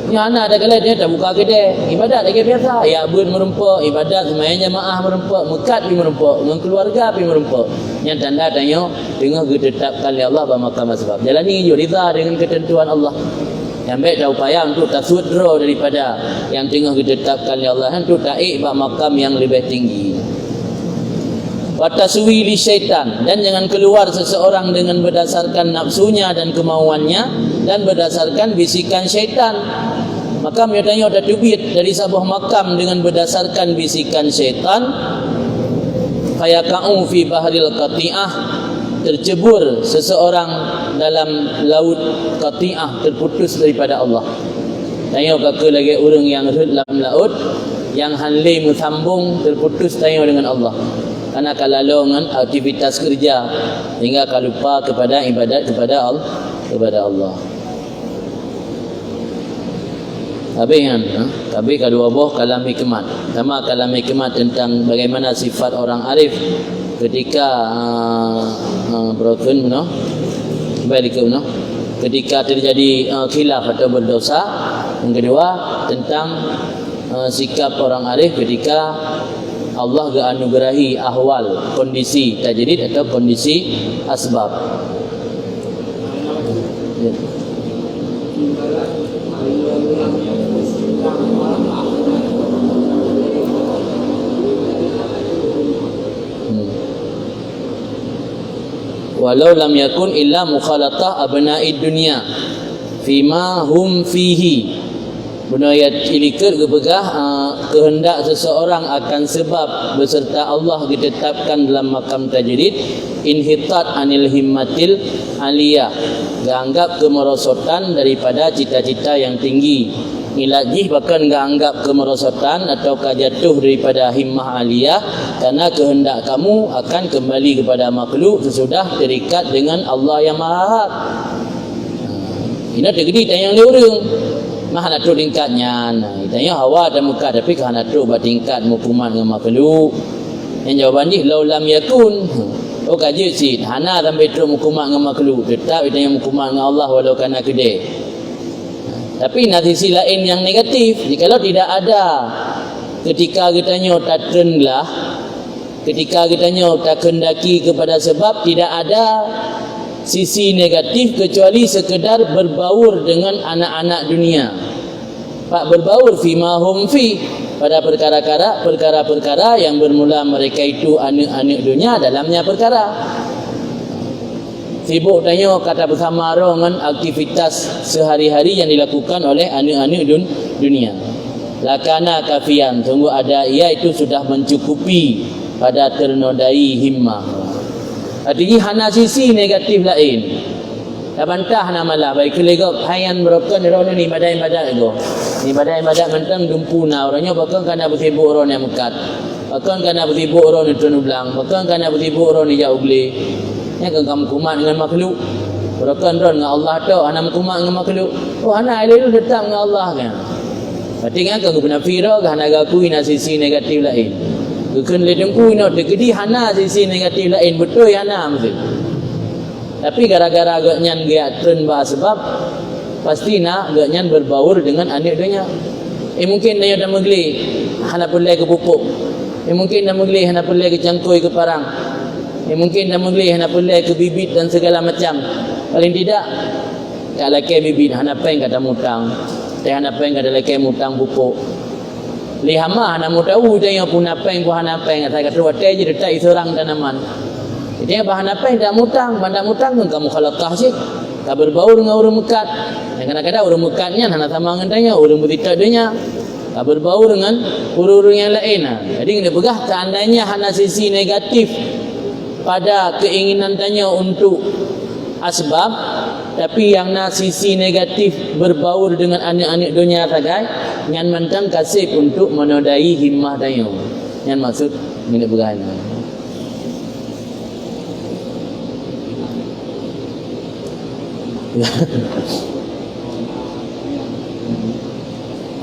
Ni anak ada kala dia tak buka kedai, ibadat lagi biasa. Ya bun merempak, ibadat sembahyang jemaah merempak, mekat pi merempak, dengan keluarga pi merempak. Yang tanda tanya dengan ditetapkan oleh Allah bermakam asbab. Jalani je rida dengan ketentuan Allah. Yang baik dah upaya untuk tak sudra daripada yang tengah ditetapkan oleh Allah, untuk taik bak makam yang lebih tinggi. Wa taswi li syaitan, dan jangan keluar seseorang dengan berdasarkan nafsunya dan kemauannya dan berdasarkan bisikan syaitan. Maka dia tanya ada tubit dari sebuah makam dengan berdasarkan bisikan syaitan, fayaqa'u fi bahril qati'ah, tercebur seseorang dalam laut qati'ah, terputus daripada Allah. Tanya kakak lagi orang yang dalam laut yang hanli musambung terputus tanya dengan Allah. Karena kalau dengan aktivitas kerja hingga kalau lupa kepada ibadat kepada Allah. Habis kan? Habis kedua buah kalam hikmat. Sama kalam hikmat tentang bagaimana sifat orang arif ketika broken ketika terjadi khilaf atau berdosa. Yang kedua tentang sikap orang arif ketika Allah menganugerahi ahwal, kondisi tajrid atau kondisi asbab. Ya. Walau lam yakun illa mukhalatah abna'id dunya fima hum fihi. Benar ayat ilikir kebegah kehendak seseorang akan sebab beserta Allah ditetapkan dalam makam tajrid, inhitat anil himmatil aliyah, dianggap kemerosotan daripada cita-cita yang tinggi. Ilajih bahkan dianggap kemerosotan atau jatuh daripada himmah aliyah, karena kehendak kamu akan kembali kepada makhluk sesudah terikat dengan Allah yang Maha. Ini terjadi tanya orang mah nak tu tingkatnya. Tanya hawa dan muka tapi kan nak tu buat tingkat hukuman dengan makhluk. Yang jawapan ni lau lam yakun. Oh kaji si hana sampai tu hukuman dengan makhluk. Tetap dia yang hukuman dengan Allah walau kana kedai. Tapi nanti sisi lain yang negatif, jikalau tidak ada ketika kitanya tak trendlah, ketika kitanya tak kendaki kepada sebab, tidak ada sisi negatif kecuali sekedar berbaur dengan anak-anak dunia. Pak berbaur fima hum fi, pada perkara-perkara yang bermula mereka itu anak-anak dunia dalamnya perkara. Sibuk tanya kata bersama dengan aktivitas sehari-hari yang dilakukan oleh anak-anak dunia. Lakana kafian, sungguh ada ia itu sudah mencukupi pada ternodai himmah. Artinya hana sisi negatif lain. Tak bantah nama lah. Baik kelegap hayan merokan orang ni badai-badai go. Ni badai-badai mentang dumpuna orangnya bahkan kena bersibuk orang yang mekat. Bahkan kena bersibuk orang di Tunublang. Bahkan kena bersibuk orang di Jauh Beli. Yang kamu kumat dengan makhluk. Merokan orang dengan Allah tu. Hana kumat dengan makhluk. Oh hana ada itu tetap dengan Allah kan. Berarti kan kamu benar fira kan hana gakui na sisi negatif lain. Bukan ledengku ini terkedi hana sisi negatif lain betul ya hana mesti. Tapi gara-gara agaknya dia turun bahas sebab pasti nak agaknya berbaur dengan anak dunia. Mungkin dia dah megli hana pulai ke pupuk. Mungkin dah megli hana pulai ke cangkoi ke parang. Mungkin dah megli hana pulai ke bibit dan segala macam. Paling tidak tak laki bibit hana peng kata mutang. Tak hana peng kata laki mutang pupuk. Lihama hana mutahu dia pun apeng pun hana peng kata kata watai je detak seorang tanaman. Dia bahan apeng tak mutang, bandak mutang pun kamu khalaqah sih. Tak berbaur dengan orang mekat. Yang kadang-kadang orang mekatnya hana sama dengan tanya orang bertitak dunia. Tak berbaur dengan orang-orang yang lain. Jadi kena pegah seandainya hana sisi negatif pada keinginan tanya untuk asbab, tapi yang na sisi negatif berbaur dengan anak-anak dunia sagai yang mentang kasih untuk menodai himmah tanya. Yang maksud kena pegah ni.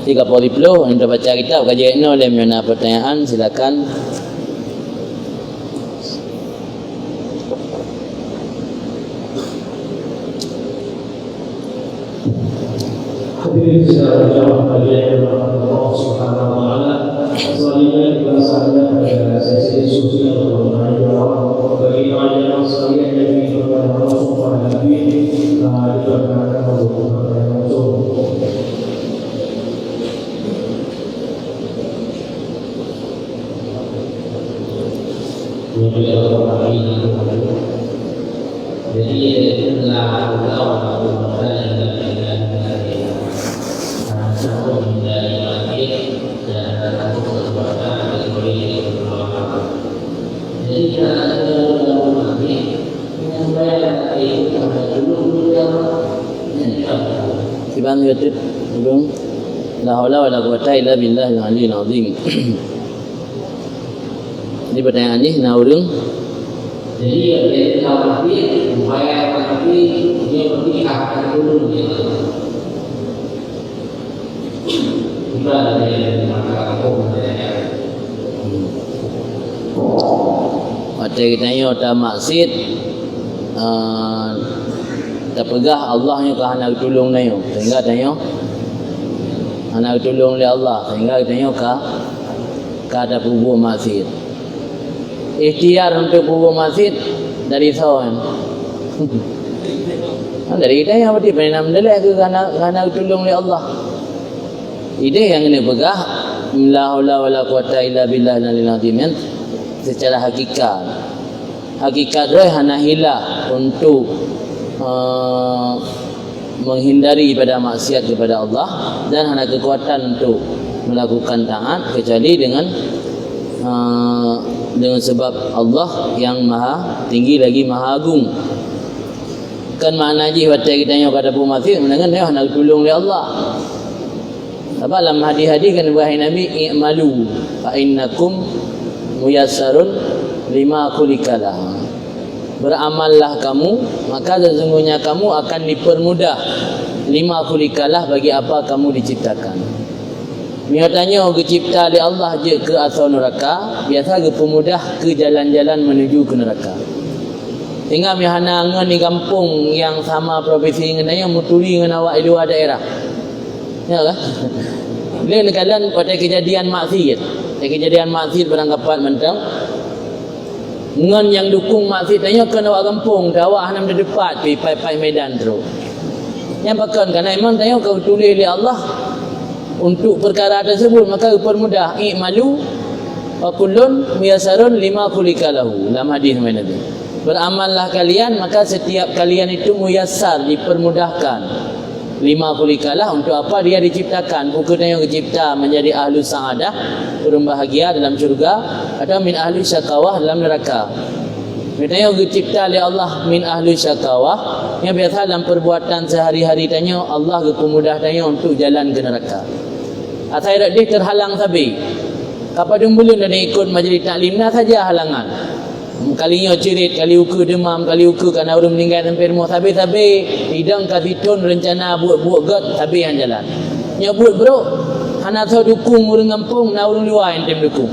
30 untuk baca kitab kajian no dan mana pertanyaan silakan.
Hadirin secara jamaah kajian Allah Subhanahu wa taala. Selanjutnya kita sampaikan pada sesi diskusi atau penanya-jawab bagi kajian sekalian yang ingin bertanya langsung pada Nabi diperkenankan untuk bertanya langsung. Jadi adalah Allah
Tiba-tiba YouTube belum la haula wala quwata illa billahil aliyil azim. Ini pertanyaan ni nak urung.
Jadi dia tahu tapi upaya tapi dia berpikir dulu dia. Kita ada maka aku
Mata kita tanya tak maksud terpegah Allah yang kahana tolong nayo. Sehingga tanya anak tolong oleh Allah. Sehingga tanya ka ada kubur masjid. Ikhtiar untuk kubur masjid dari sawan. Dari kita yang berarti pernah mendelek ke kahana tolong oleh Allah. Ide yang kena pegah la haula wala quwata illa billahil aliyil azim secara hakikat roh hana hilah untuk menghindari pada maksiat kepada Allah dan hana kekuatan untuk melakukan taat kecuali dengan sebab Allah yang maha tinggi lagi maha agung. Kan makna ji waktu kita tanya pada masjid mendengar dia hana tolong oleh Allah. Apa dalam hadis-hadis kan wahai Nabi i'malu fa innakum muyassarun lima khuliqalah. Beramallah kamu maka sesungguhnya kamu akan dipermudah lima khuliqalah bagi apa kamu diciptakan. Mia tanya ke cipta oleh Allah je ke asal neraka, biasa ke pemudah ke jalan-jalan menuju ke neraka. Tinggal mia hana ngan di kampung yang sama profesi dengan yang mutuli dengan awak di luar daerah. Ya lah. Bila kadang pada kejadian maksiat, beranggapan mentang ngan yang dukung maksiat tanya kena awak kampung, awak hanam di depan pai medan terus. Yang bahkan kerana memang tanya kau tulis oleh Allah untuk perkara tersebut maka permudah i'malu wa kullun muyassarun lima khuliqalahu. Dalam hadis Nabi. Beramallah kalian maka setiap kalian itu muyassar dipermudahkan. Lima khuliqalah untuk apa dia diciptakan. Bukan yang dicipta menjadi ahlu sa'adah, turun bahagia dalam syurga, atau min ahlu syakawah dalam neraka. Yang dicipta oleh Allah min ahlu syakawah, yang biasa dalam perbuatan sehari-hari tanya Allah kemudah tanya untuk jalan ke neraka. Atau dia terhalang sabi. Kapan dulu dah ikut majlis taklim nah saja halangan. Kalinya cerit, kali uku demam, kali uku kerana orang meninggal sampai rumah sabi-sabi hidang kasitun rencana buat got sabi yang jalan. Nya buat bro, hana tahu dukung orang kampung, na orang luar yang tem dukung.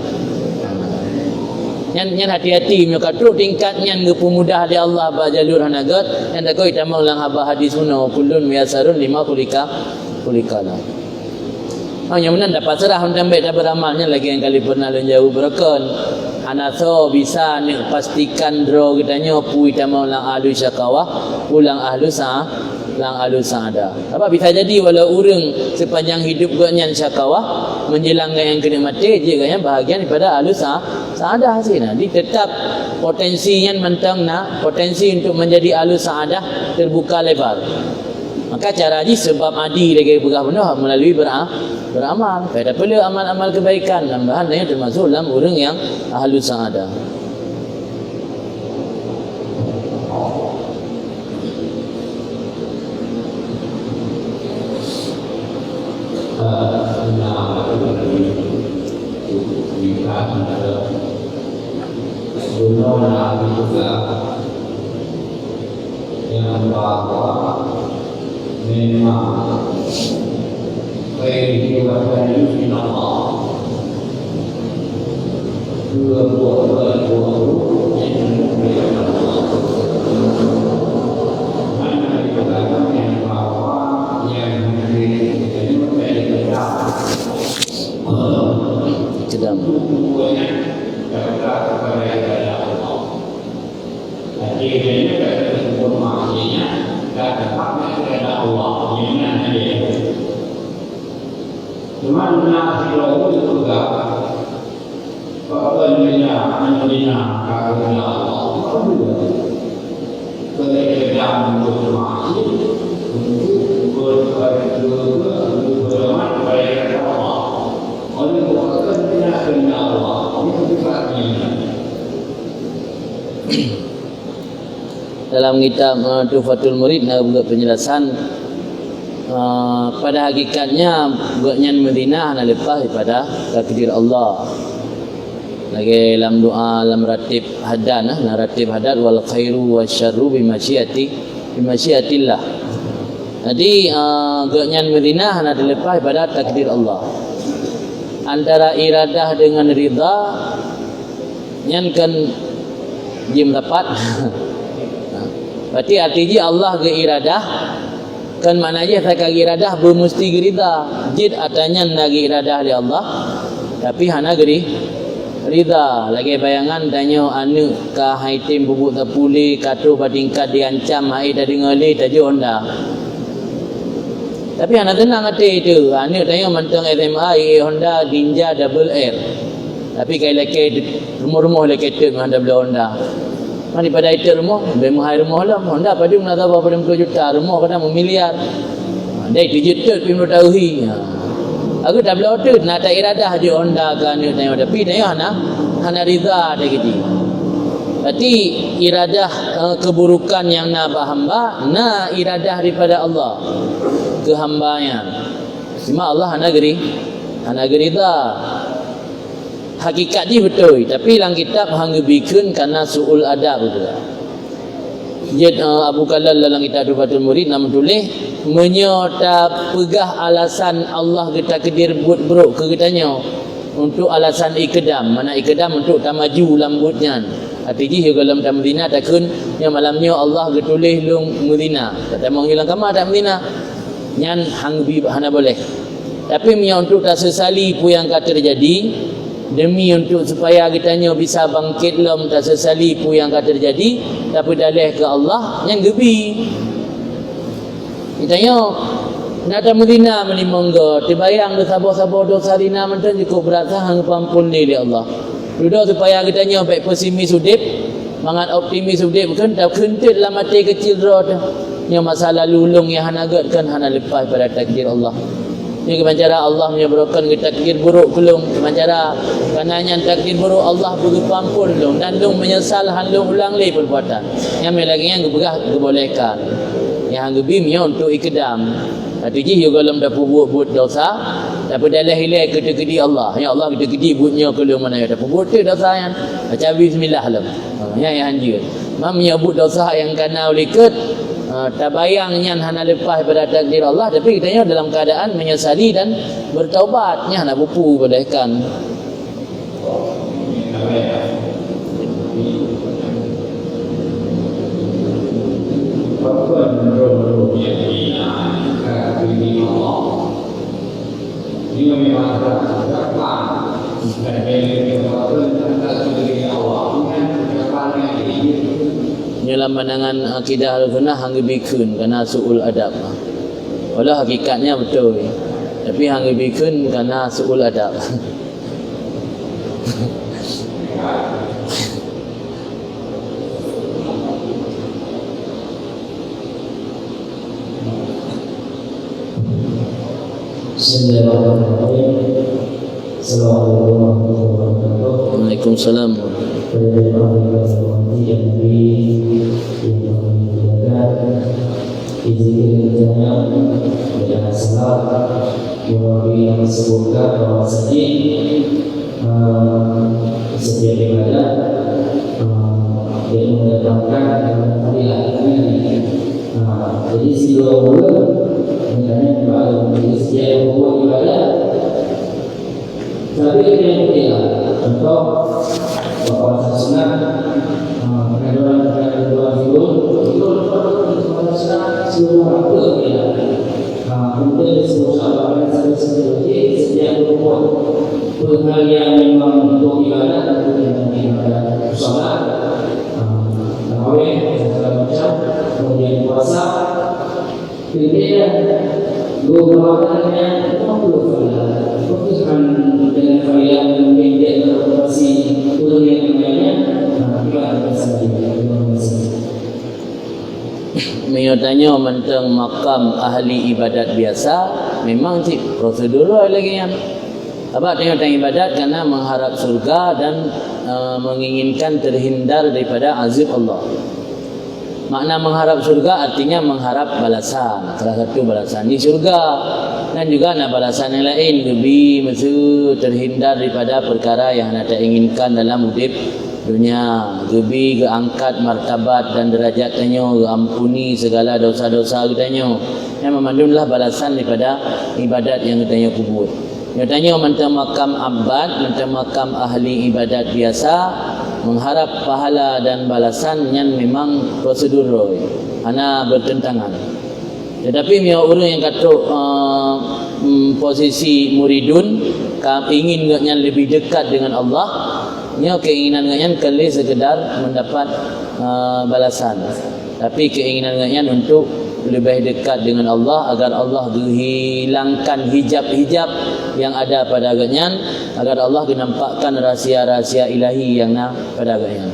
Nyan hati-hati myo katruk tingkat nyan ge pemudah di Allah ba jalur hana got, yang tak kau tamang lang haba hadis sunnah kullun miyasarun lima khuliqalah. Yang mana dapat serah sampai dah beramalnya lagi yang kali pernah jauh berkon. Anaso bisa ni pastikan draw kitanya pui tamau lang ahlu syakawah ulang ahlu sa'adah. Apa bisa jadi walau urang sepanjang hidup gaknya syakawah menjelang yang kena mati je gaknya bahagian daripada ahlu sa'adah sina. Di tetap potensinya mentang potensi untuk menjadi ahlu sa'adah terbuka lebar. Maka cara ni sebab adi lagi pegah benar melalui beramal. Pada perlu amal-amal kebaikan tambahan dan termasuk dalam orang yang ahlu sa'adah.
Yang bahwa memang خيره وخيره من الله
Kedam.
Cuma nasi lauk itu juga pekerja menjadinya karena Allah bekerja bermasih untuk berkhidmat kepada Allah. Oleh pekerja karena Allah itu sifatnya.
Dalam kitab Tuhfatul Murid ada buat penjelasan pada hakikatnya buatnya Madinah nak lepas daripada takdir Allah. Lagi dalam doa dalam ratib hadan ratib hadad wal khairu wasyarru bimasyiatillah. Jadi buatnya Madinah nak lepas daripada takdir Allah. Antara iradah dengan ridha nyan kan dia mendapat. Berarti artinya Allah ke iradah kan maknanya saya ke iradah bermesti gerida. Jid atanya lagi iradah di Allah tapi hana geri rida. Lagi bayangan tanya anu ka haitim bubuk tapuli katu batingkat diancam hai tadi ngali tadi Honda. Tapi hana tenang hati itu. Anu tanya mantang SMA Honda Ninja Double R. Tapi kai leke rumah-rumah leke tu dengan double Honda. Mari pada itu rumah, bermahal rumah lah. Honda pada nak tahu berapa 50 juta, rumah pada miliar. Dah itu juta pun belum tahu. Aku tak boleh tu nak tak iradah di Honda kan ni tanya tapi tanya hana rida dah gitu. Berarti iradah keburukan yang nak hamba, nak iradah daripada Allah ke hambanya. Cuma Allah hana gerida. Hakikat dia betul tapi dalam kitab hang bikin karena suul adab betul. Jadi Abu Kalal dalam kitab Tuhfatul Murid nama tulis menyota pegah alasan Allah kita kedir buat buruk ke kitanya untuk alasan ikedam. Mana ikedam untuk tamaju lambutnya. Artinya kalau dalam Madinah takun yang malamnya Allah getulis lung Madinah. Kata mau hilang kamar tak Madinah. Nyan hang bi hana boleh. Tapi untuk tak sesali pu yang kata terjadi demi untuk supaya kitanya bisa bangkit lom tak sesali pu yang akan terjadi tapi dalih ke Allah yang gebi kitanya nak ada Madinah menimangga terbayang do sabar-sabar dosa dina menten cukup berat hang pampun di Allah duduk supaya kitanya baik pesimis udip mangat optimis udip bukan tak kentit dalam hati kecil rod yang masa lalu lung yang hana agatkan hana lepas pada takdir Allah. Ini kemancara Allah menyebabkan takdir buruk kelung kemancara kananya takdir buruk Allah beri pampun lung dan lung menyesal halung ulang lagi perbuatan yang lagi yang bergah kebolehkan yang gebimnya untuk ikedam artinya dia kalau dah buat dosa tapi dalam hilai kedekedi Allah ya Allah kedekedi buatnya kelung mana ada buat dosa yang macam bismillah lum yang anjir mamnya buat dosa yang kena uliket tabayangnya hana lepas pada takdir Allah tapi kitanya dalam keadaan menyesali dan bertaubatnya hana bupu padahkan dalam pandangan akidah al-sunnah hang bikun karena suul adab. Walau hakikatnya betul. Tapi hang bikun karena suul adab.
Bismillahirrahmanirrahim. Assalamualaikum warahmatullahi wabarakatuh.
Waalaikumsalam.
yang disebutkan bahwasanya setiap ibadah yang mendatangkan fadilah. Jadi si dua
Sebenarnya kalau dia membuat ibadah, tapi itu yang penting lah. Contoh, puasa sunat, kedua tidur puasa sunat semua apa dia. Kemudian semua sahabat sebelum setiap berbuat hal yang memang untuk ibadah, ibadah sholat, tarawih, segala macam, kemudian puasa. Kemudian beberapa fokuskan dengan varian yang pendek atau masih kurang yang lainnya. Kita
Menyotanya tentang makam ahli ibadat biasa, memang sih prosedur lagi yang apa tengok ibadat karena mengharap surga dan menginginkan terhindar daripada azab Allah. Makna mengharap surga artinya mengharap balasan. Salah satu balasan di surga dan juga ada balasan yang lain, lebih maksud terhindar daripada perkara yang anda tak inginkan dalam hidup dunia, lebih keangkat martabat dan derajat tanyo, ampuni segala dosa-dosa tanyo. Yang memandunglah balasan daripada ibadat yang tanyo kubur. Yang tanyo mentang makam abad, mentang makam ahli ibadat biasa, mengharap pahala dan balasan yang memang prosedur roy. Ana bertentangan. Tetapi dia orang yang kata posisi muridun ingin yang lebih dekat dengan Allah, nya keinginan nganya kali sekedar mendapat balasan, tapi keinginan nganya untuk lebih dekat dengan Allah agar Allah hilangkan hijab-hijab yang ada pada nganya, agar Allah dinampakkan rahsia-rahsia ilahi yang ada pada nganya.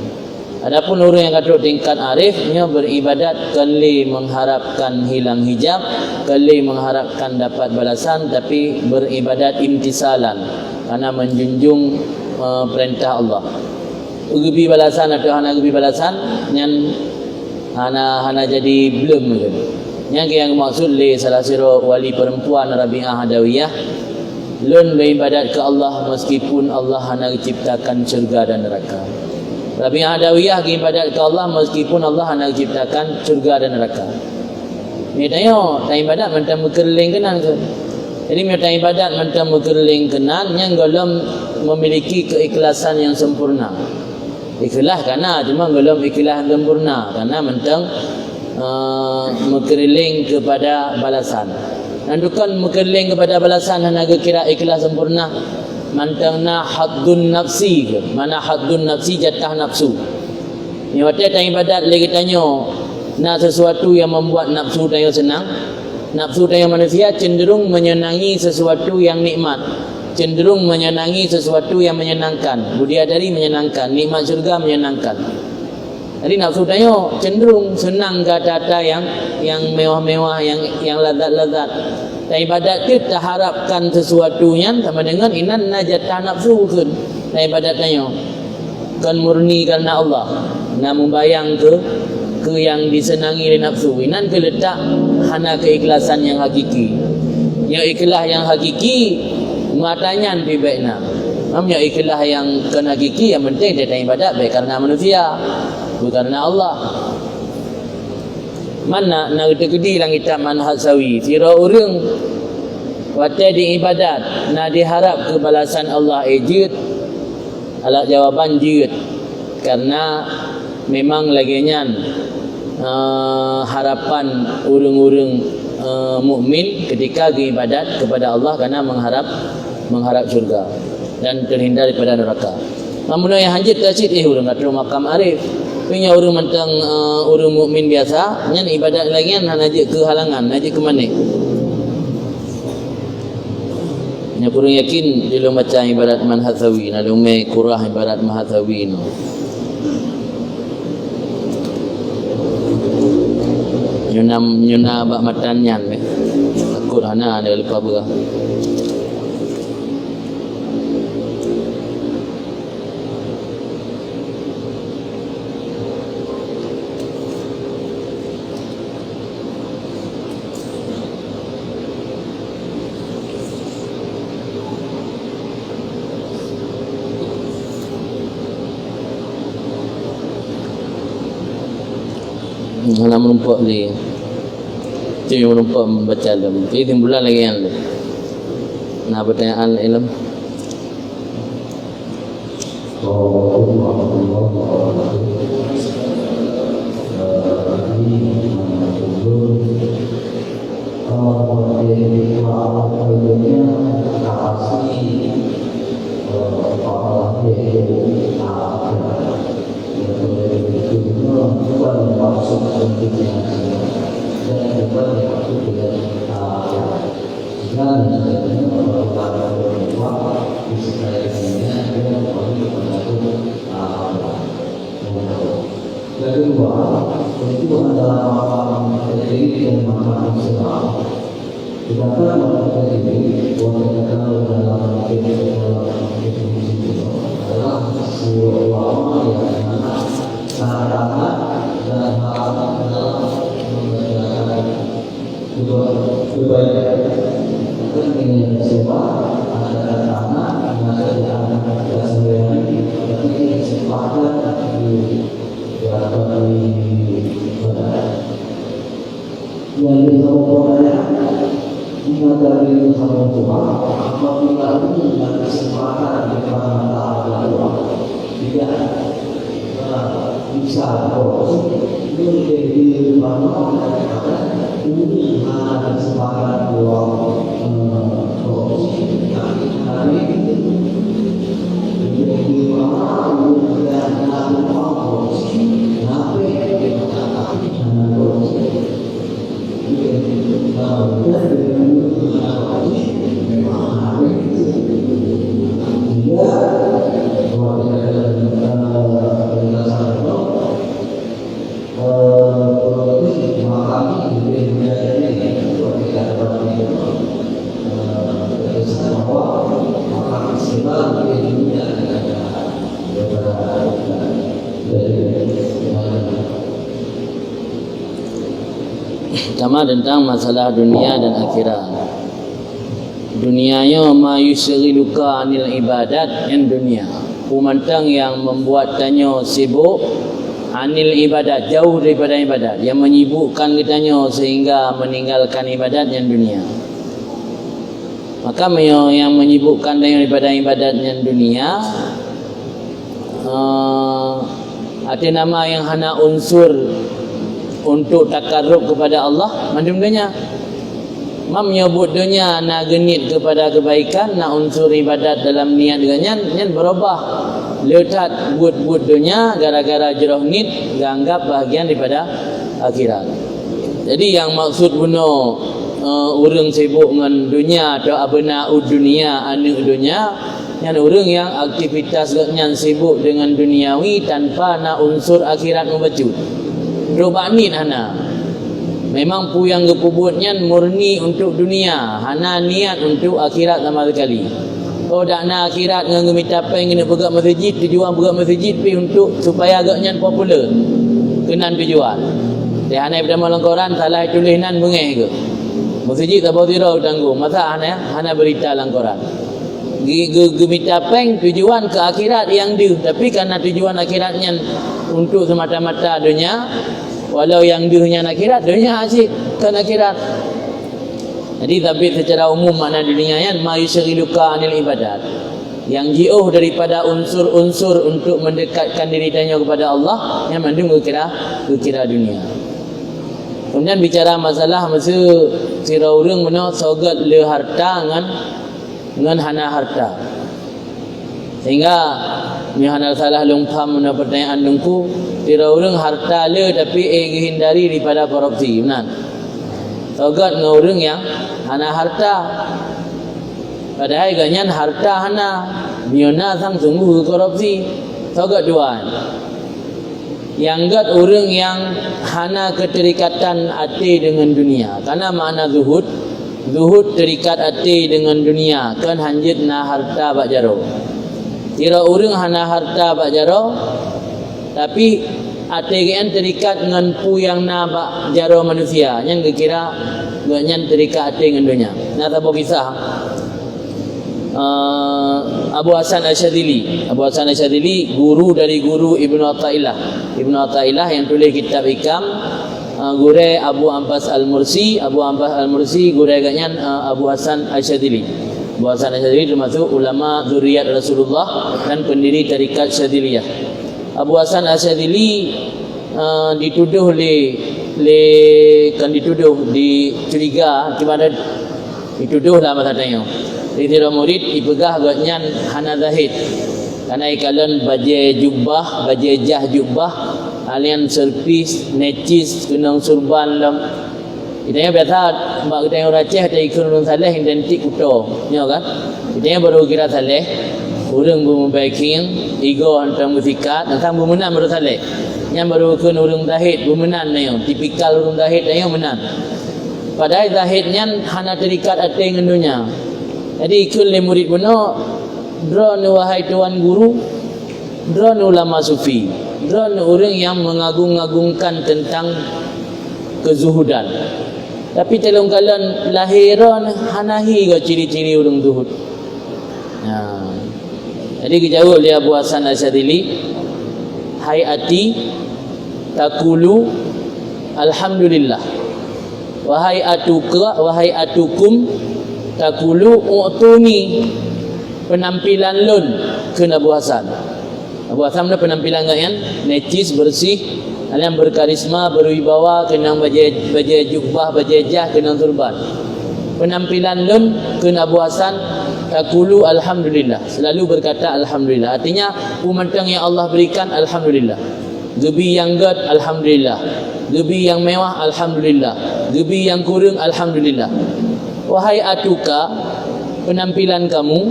Adapun orang yang kata tingkat arifnya beribadat kali mengharapkan hilang hijab, kali mengharapkan dapat balasan, tapi beribadat imtisalan karena menjunjung perintah Allah. Ugi balasan atau hana ugi balasan yang hana jadi belum gitu. Yang maksud le salah siro wali perempuan Rabi'ah Adawiyah lun beribadat ke Allah meskipun Allah hana ciptakan syurga dan neraka. Rabi'ah Adawiyah beribadat ke Allah meskipun Allah hana ciptakan syurga dan neraka. Ni tanya ibadat mentang berkeliling kenan ke. Jadi minta ibadat mentang berkeliling kenan yang golom memiliki keikhlasan yang sempurna. Ikhlas karena cuma golom ikhlas yang sempurna karena mentang berkeliling kepada balasan. Dan bukan berkeliling kepada balasan hanya kira ikhlas sempurna. Mentang na haddun nafsi ke. Mana haddun nafsi jatah nafsu. Ni waktu ibadat lagi tanya nak sesuatu yang membuat nafsu tanya senang. Nafsu tanya manusia cenderung menyenangi sesuatu yang nikmat, cenderung menyenangi sesuatu yang menyenangkan. Bidadari menyenangkan, nikmat surga menyenangkan. Jadi nafsu tanya cenderung senang kata-kata yang mewah-mewah, yang lazat-lazat. Dan ibadat itu tak harapkan sesuatunya sama dengan inan najatah nafsu kan. Dan ibadat tanya kan murni karena Allah. Nak membayang ke yang disenangi oleh nafsu. Inan ke letak hana keikhlasan yang hakiki. Yang ikhlas yang hakiki matanya lebih baiknya. Namanya ikhlas yang kena hakiki yang penting dia tak ibadat baik karena manusia, bukan karena Allah. Mana nak gede lang kita manhaj sawi. Sira orang waktu di ibadat nak diharap kebalasan Allah ejut. Alat jawaban jut. Karena memang laginya harapan orang-orang mukmin ketika beribadat kepada Allah karena mengharap surga dan terhindar daripada neraka. Namun yang hanjit tasid orang kata makam arif. Punya orang mentang orang mukmin biasa, nya ibadat lagi kan najik ke halangan, najik ke mana? Nya kurang yakin dia baca ibadat manhathawi, ada umai kurah ibadat manhathawi no. Nyuna bak matanyan be. Takut hana ada lupa berah. Halaman 4 ni. Itu yang menumpah membaca ilmu. Jadi timbulan lagi yang lain. Nah, pertanyaan ilmu.
Itu adalah makam terjadi dan makam Islam. Sedangkan makam terjadi kalau dalam adalah sebuah ulama yang sangat dan dalam mengerjakan kebaikan. Maka dengan siapa ada tanah, maka ada sembahyang, tapi sepakat yang dilakukan mengadari sama Tuhan apabila dengan kesempatan dengan Allah tidak bisa menjadi mana ini hanya kesempatan doang korupsi tapi hari ini menjadi mana dan korupsi tapi jangan korupsi
Pertama tentang masalah dunia dan akhirat. Dunianya ma yusghiluka anil ibadat, yang dunia pemantang yang membuatannya sibuk anil ibadat, jauh daripada ibadat, yang menyibukkan kitanya sehingga meninggalkan ibadat yang dunia. Maka yang menyibukkan daripada ibadat yang dunia ada nama yang hana unsur untuk takarrub kepada Allah mandumnya. Mam menyebut dunia nak genit kepada kebaikan, nak unsur ibadat dalam niat ganyan berubah. Letak buat dunia gara-gara jerah nit dianggap bahagian daripada akhirat. Jadi yang maksud bunuh orang sibuk dengan dunia atau abna dunia, anak dunia, yang orang yang aktivitas yang sibuk dengan duniawi tanpa nak unsur akhirat membacut. Robak nit hana. Memang puyang kepubutnya murni untuk dunia, hana niat untuk akhirat sama sekali. Oh dak nak akhirat dengan gemitapai kena pegang masjid, tujuan pegang masjid pi untuk supaya agaknya popular. Kenan tujuan. Dia hana pada langkoran salah tulisan bengeh ke. Masjid tak boleh tirau tanggung. Masa hana berita langkoran. Gemitapai tujuan ke akhirat yang dia, tapi karena tujuan akhiratnya untuk semata-mata dunia, walau yang dunia akhirat, dunia asyik kan akhirat. Jadi tapi secara umum makna dunia yang ma yusghiluka anil ibadat, yang jauh daripada unsur-unsur untuk mendekatkan diri tanya kepada Allah, yang mandung kira dunia. Kemudian bicara masalah masa sira urang mana sogat le harta dengan hana harta. Sehingga Mihana salah lungkam mana pertanyaan dengku, tira orang harta le tapi hindari daripada korupsi. Benar. Sogat dengan orang yang hana harta. Padahal ganyan harta hana, miona sang sungguh korupsi. Sogat duaan. Yang gat orang yang hana keterikatan hati dengan dunia. Karena makna zuhud terikat hati dengan dunia. Kan hanjit na harta bak jaro. Kira orang hana harta bak jaro, tapi ATGN terikat dengan pu yang na bak jaro manusia. Yang kira ganyan terikat hati dengan dunia. Nah tahu kisah Abu Hasan Asyadzili. Abu Hasan Asyadzili guru dari guru Ibnu Athaillah. Ibnu Athaillah yang tulis kitab Hikam gure Abu Abbas Al-Mursi. Abu Abbas Al-Mursi gure agaknya Abu Hasan Asyadzili. Abu Hasan Asyadzili termasuk ulama zuriat Rasulullah dan pendiri tarikat Syadziliyah. Abu Hasan Asyadzili dituduh dicuriga gimana dituduh lah maksudnya. Di murid ipegah agaknya hana zahid. Karena ikalan baju jah jubah, alian serpis, necis, kenang surban lam. Itanya biasa, mak kita yang raceh, kita ikut orang saleh, identik kuto. Ya kan? Itanya baru kira saleh, orang bermubaikin, ego hantar musikat, tentang bermenang baru saleh. Yang baru ikut orang zahid, bermenang na yang. Tipikal orang zahid na yang menang. Padahal zahidnya hana terikat hati dengan dunia. Jadi ikut le murid benar, drone wahai tuan guru, drone ulama sufi, drone orang yang mengagung-agungkan tentang kezuhudan. Tapi telung kalan lahiran hanahi ke ciri-ciri orang zuhud. Jadi kejauh oleh Abu Hasan Asyadzili, hayati takulu alhamdulillah, wahai atukum takulu u'tuni, penampilan lun ke Abu Hasan. Abu Hasan ni penampilan kan necis, bersih, yang berkarisma, berwibawa, kenang baju jubah, baju jah, kenang turban. Penampilan lun ke Abu Hasan takulu alhamdulillah, selalu berkata alhamdulillah. Artinya pemantang yang Allah berikan alhamdulillah. Gebi yang gad alhamdulillah, gebi yang mewah alhamdulillah, gebi yang kurang alhamdulillah. Wahai atuka, penampilan kamu,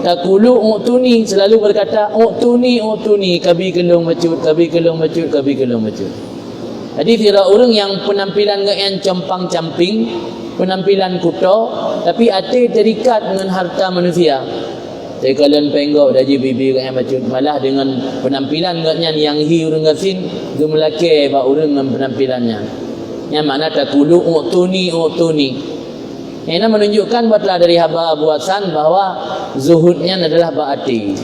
takulu u'tuni, selalu berkata u'tuni, kabi kelong macut. Jadi tidak orang yang penampilan yang compang-camping, penampilan kuto, tapi hati terikat dengan harta manusia. Saya kalian penggok daji bibi yang macut, malah dengan penampilan yang hi orang gasin, gemelake ba orang dengan penampilannya. Yang mana takulu u'tuni. Ini menunjukkan bahawa dari haba Abu Hasan bahawa zuhudnya adalah ba'ati.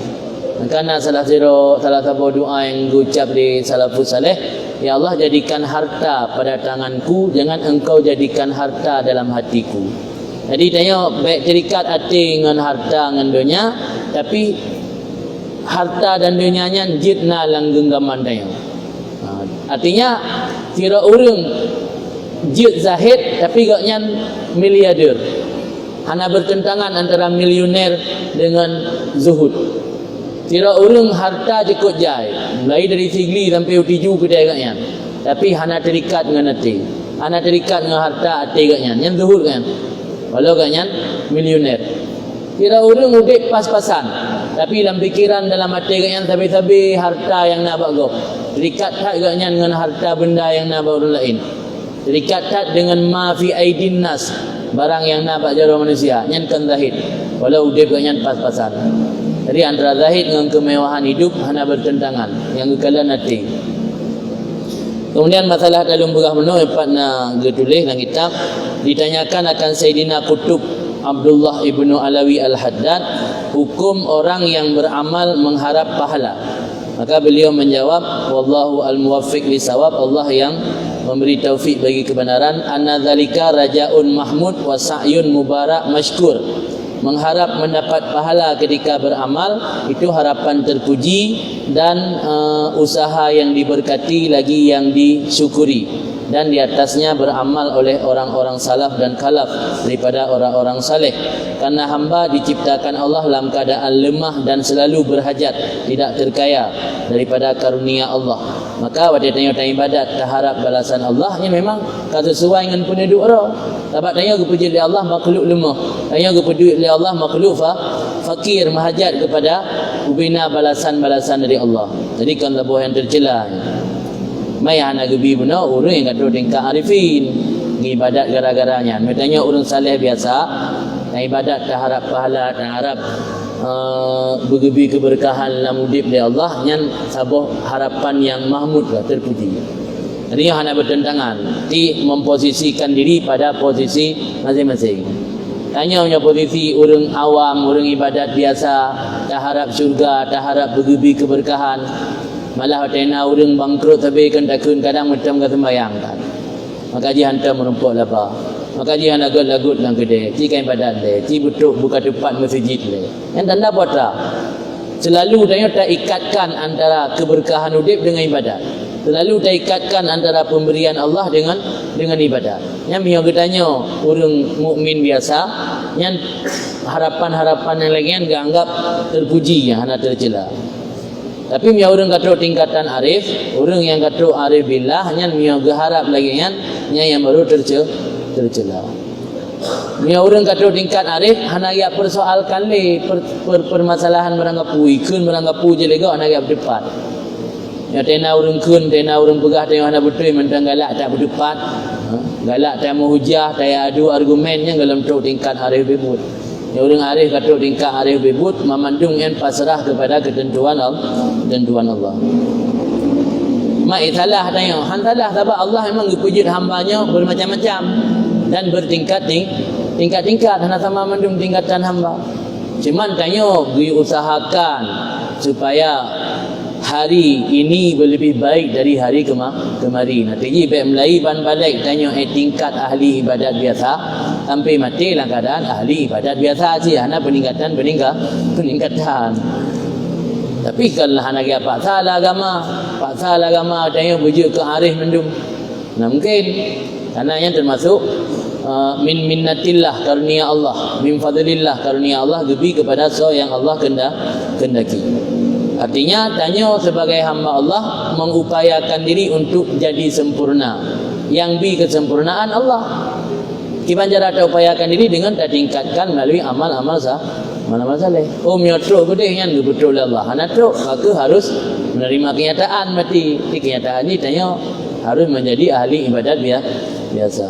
Karena salah satu doa yang diucap di salafus saleh, ya Allah jadikan harta pada tanganku, jangan engkau jadikan harta dalam hatiku. Jadi tanya baik terikat hati dengan harta dengan dunia, tapi harta dan dunianya jitna lang genggaman tanya. Artinya kira orang jid zahid tapi gaknya miliarder. Hana bertentangan antara milioner dengan zuhud. Kira orang harta cukup jai, mulai dari sigli sampai utiju kedai gaknya. Tapi hana terikat dengan hati. Hana terikat dengan harta hati gaknya. Yang zuhud kan. Walau gaknya milioner. Kira orang udik pas-pasan, tapi dalam pikiran dalam hati gaknya sabi-sabi harta yang nak bago. Terikat tak gaknya dengan harta benda yang nak bawa orang lain. Terikat dengan ma fi aidin nas, barang yang nampak jara manusia, nyankan zahid. Walau udip ganyan pas-pasan. Jadi antara zahid dengan kemewahan hidup hana bertentangan, yang kekalan hati. Kemudian masalah kalung begah meno empat na getulis dalam kitab, ditanyakan akan Sayyidina Qutub Abdullah ibnu Alawi Al-Haddad, hukum orang yang beramal mengharap pahala. Maka beliau menjawab, wallahu al-muwaffiq lisawab, Allah yang memberi taufik bagi kebenaran. Anna dzalika rajaun mahmud wa sa'yun mubarak mashkur. Mengharap mendapat pahala ketika beramal itu harapan terpuji dan usaha yang diberkati lagi yang disyukuri, dan di atasnya beramal oleh orang-orang salaf dan khalaf daripada orang-orang saleh. Karena hamba diciptakan Allah dalam keadaan lemah dan selalu berhajat, tidak terkaya daripada karunia Allah. Maka pada tanya ibadat tak harap balasan Allah, ini memang kata sesuai dengan penduduk orang. Sebab tanya kepuji oleh Allah makhluk lemah, tanya kepuji oleh Allah makhluk fakir, mahajat kepada ubina balasan-balasan dari Allah. Jadi kan tabuh yang tercela. Mai hana gebi benar orang yang kata tingkah arifin ibadat gara-garanya. Tanya orang saleh biasa, ibadat tak harap pahala, tak harap bergebi keberkahan dalam hidup dari Allah, yang sabuh harapan yang mahmud lah, terpuji. Jadi yang hanya bertentangan, di memposisikan diri pada posisi masing-masing. Tanya punya posisi orang awam, orang ibadat biasa, tak harap syurga, tak harap bergebi keberkahan. malah tena urang bangkrut tapi kan takun kadang macam kata sembahyang kan maka dia hantar merumpuk lapa maka dia lagut-lagut dalam kedai ti kain badan le ti betuk buka tempat masjid le yang tanda puasa selalu tanya tak ikatkan antara keberkahan hidup dengan ibadat selalu tak ikatkan antara pemberian Allah dengan ibadat yang biar katanya orang mukmin biasa yang harapan-harapan yang lain enggak anggap terpuji yang hanya tercela. Tapi mian orang kata tingkatan arif, orang yang kata arif billah yang mian berharap lagi yang baru tercela. Mian orang kata tingkat arif hanya ya persoalkan le permasalahan meranggapu ikun meranggapu je lega hanya ya berdebat. Ya tena orang kun tena orang pegah tengok hanya betul mentang galak tak berdebat. Galak tak mau hujah, tak adu argumen yang dalam tingkat arif bebut. Yang orang arif kata tingkat arif bebut memandung yang pasrah kepada ketentuan Allah. Mak italah tanya, hantalah sebab Allah memang pujud hambanya bermacam-macam dan bertingkat-tingkat hanya sama mandung tingkatan hamba. Cuman tanya usahakan supaya hari ini lebih baik dari hari kemarin. Nanti baik mulai ban balik tanya tingkat ahli ibadat biasa sampai mati dalam keadaan ahli ibadat biasa saja. Hanya peningkatan. Tapi kalau hanya dia paksa agama tanya bujuk ke arif mendung. Nah mungkin karena yang termasuk min minnatillah karunia Allah, min fadlillah karunia Allah lebih kepada yang Allah kendaki. Artinya tanya sebagai hamba Allah mengupayakan diri untuk jadi sempurna. Yang bi kesempurnaan Allah. Kiban cara upayakan diri dengan tingkatkan melalui amal-amal saleh. Oh miotro gede yang betul Allah. Hanatro maka harus menerima kenyataan mati. Di kenyataan ini tanya harus menjadi ahli ibadat biasa.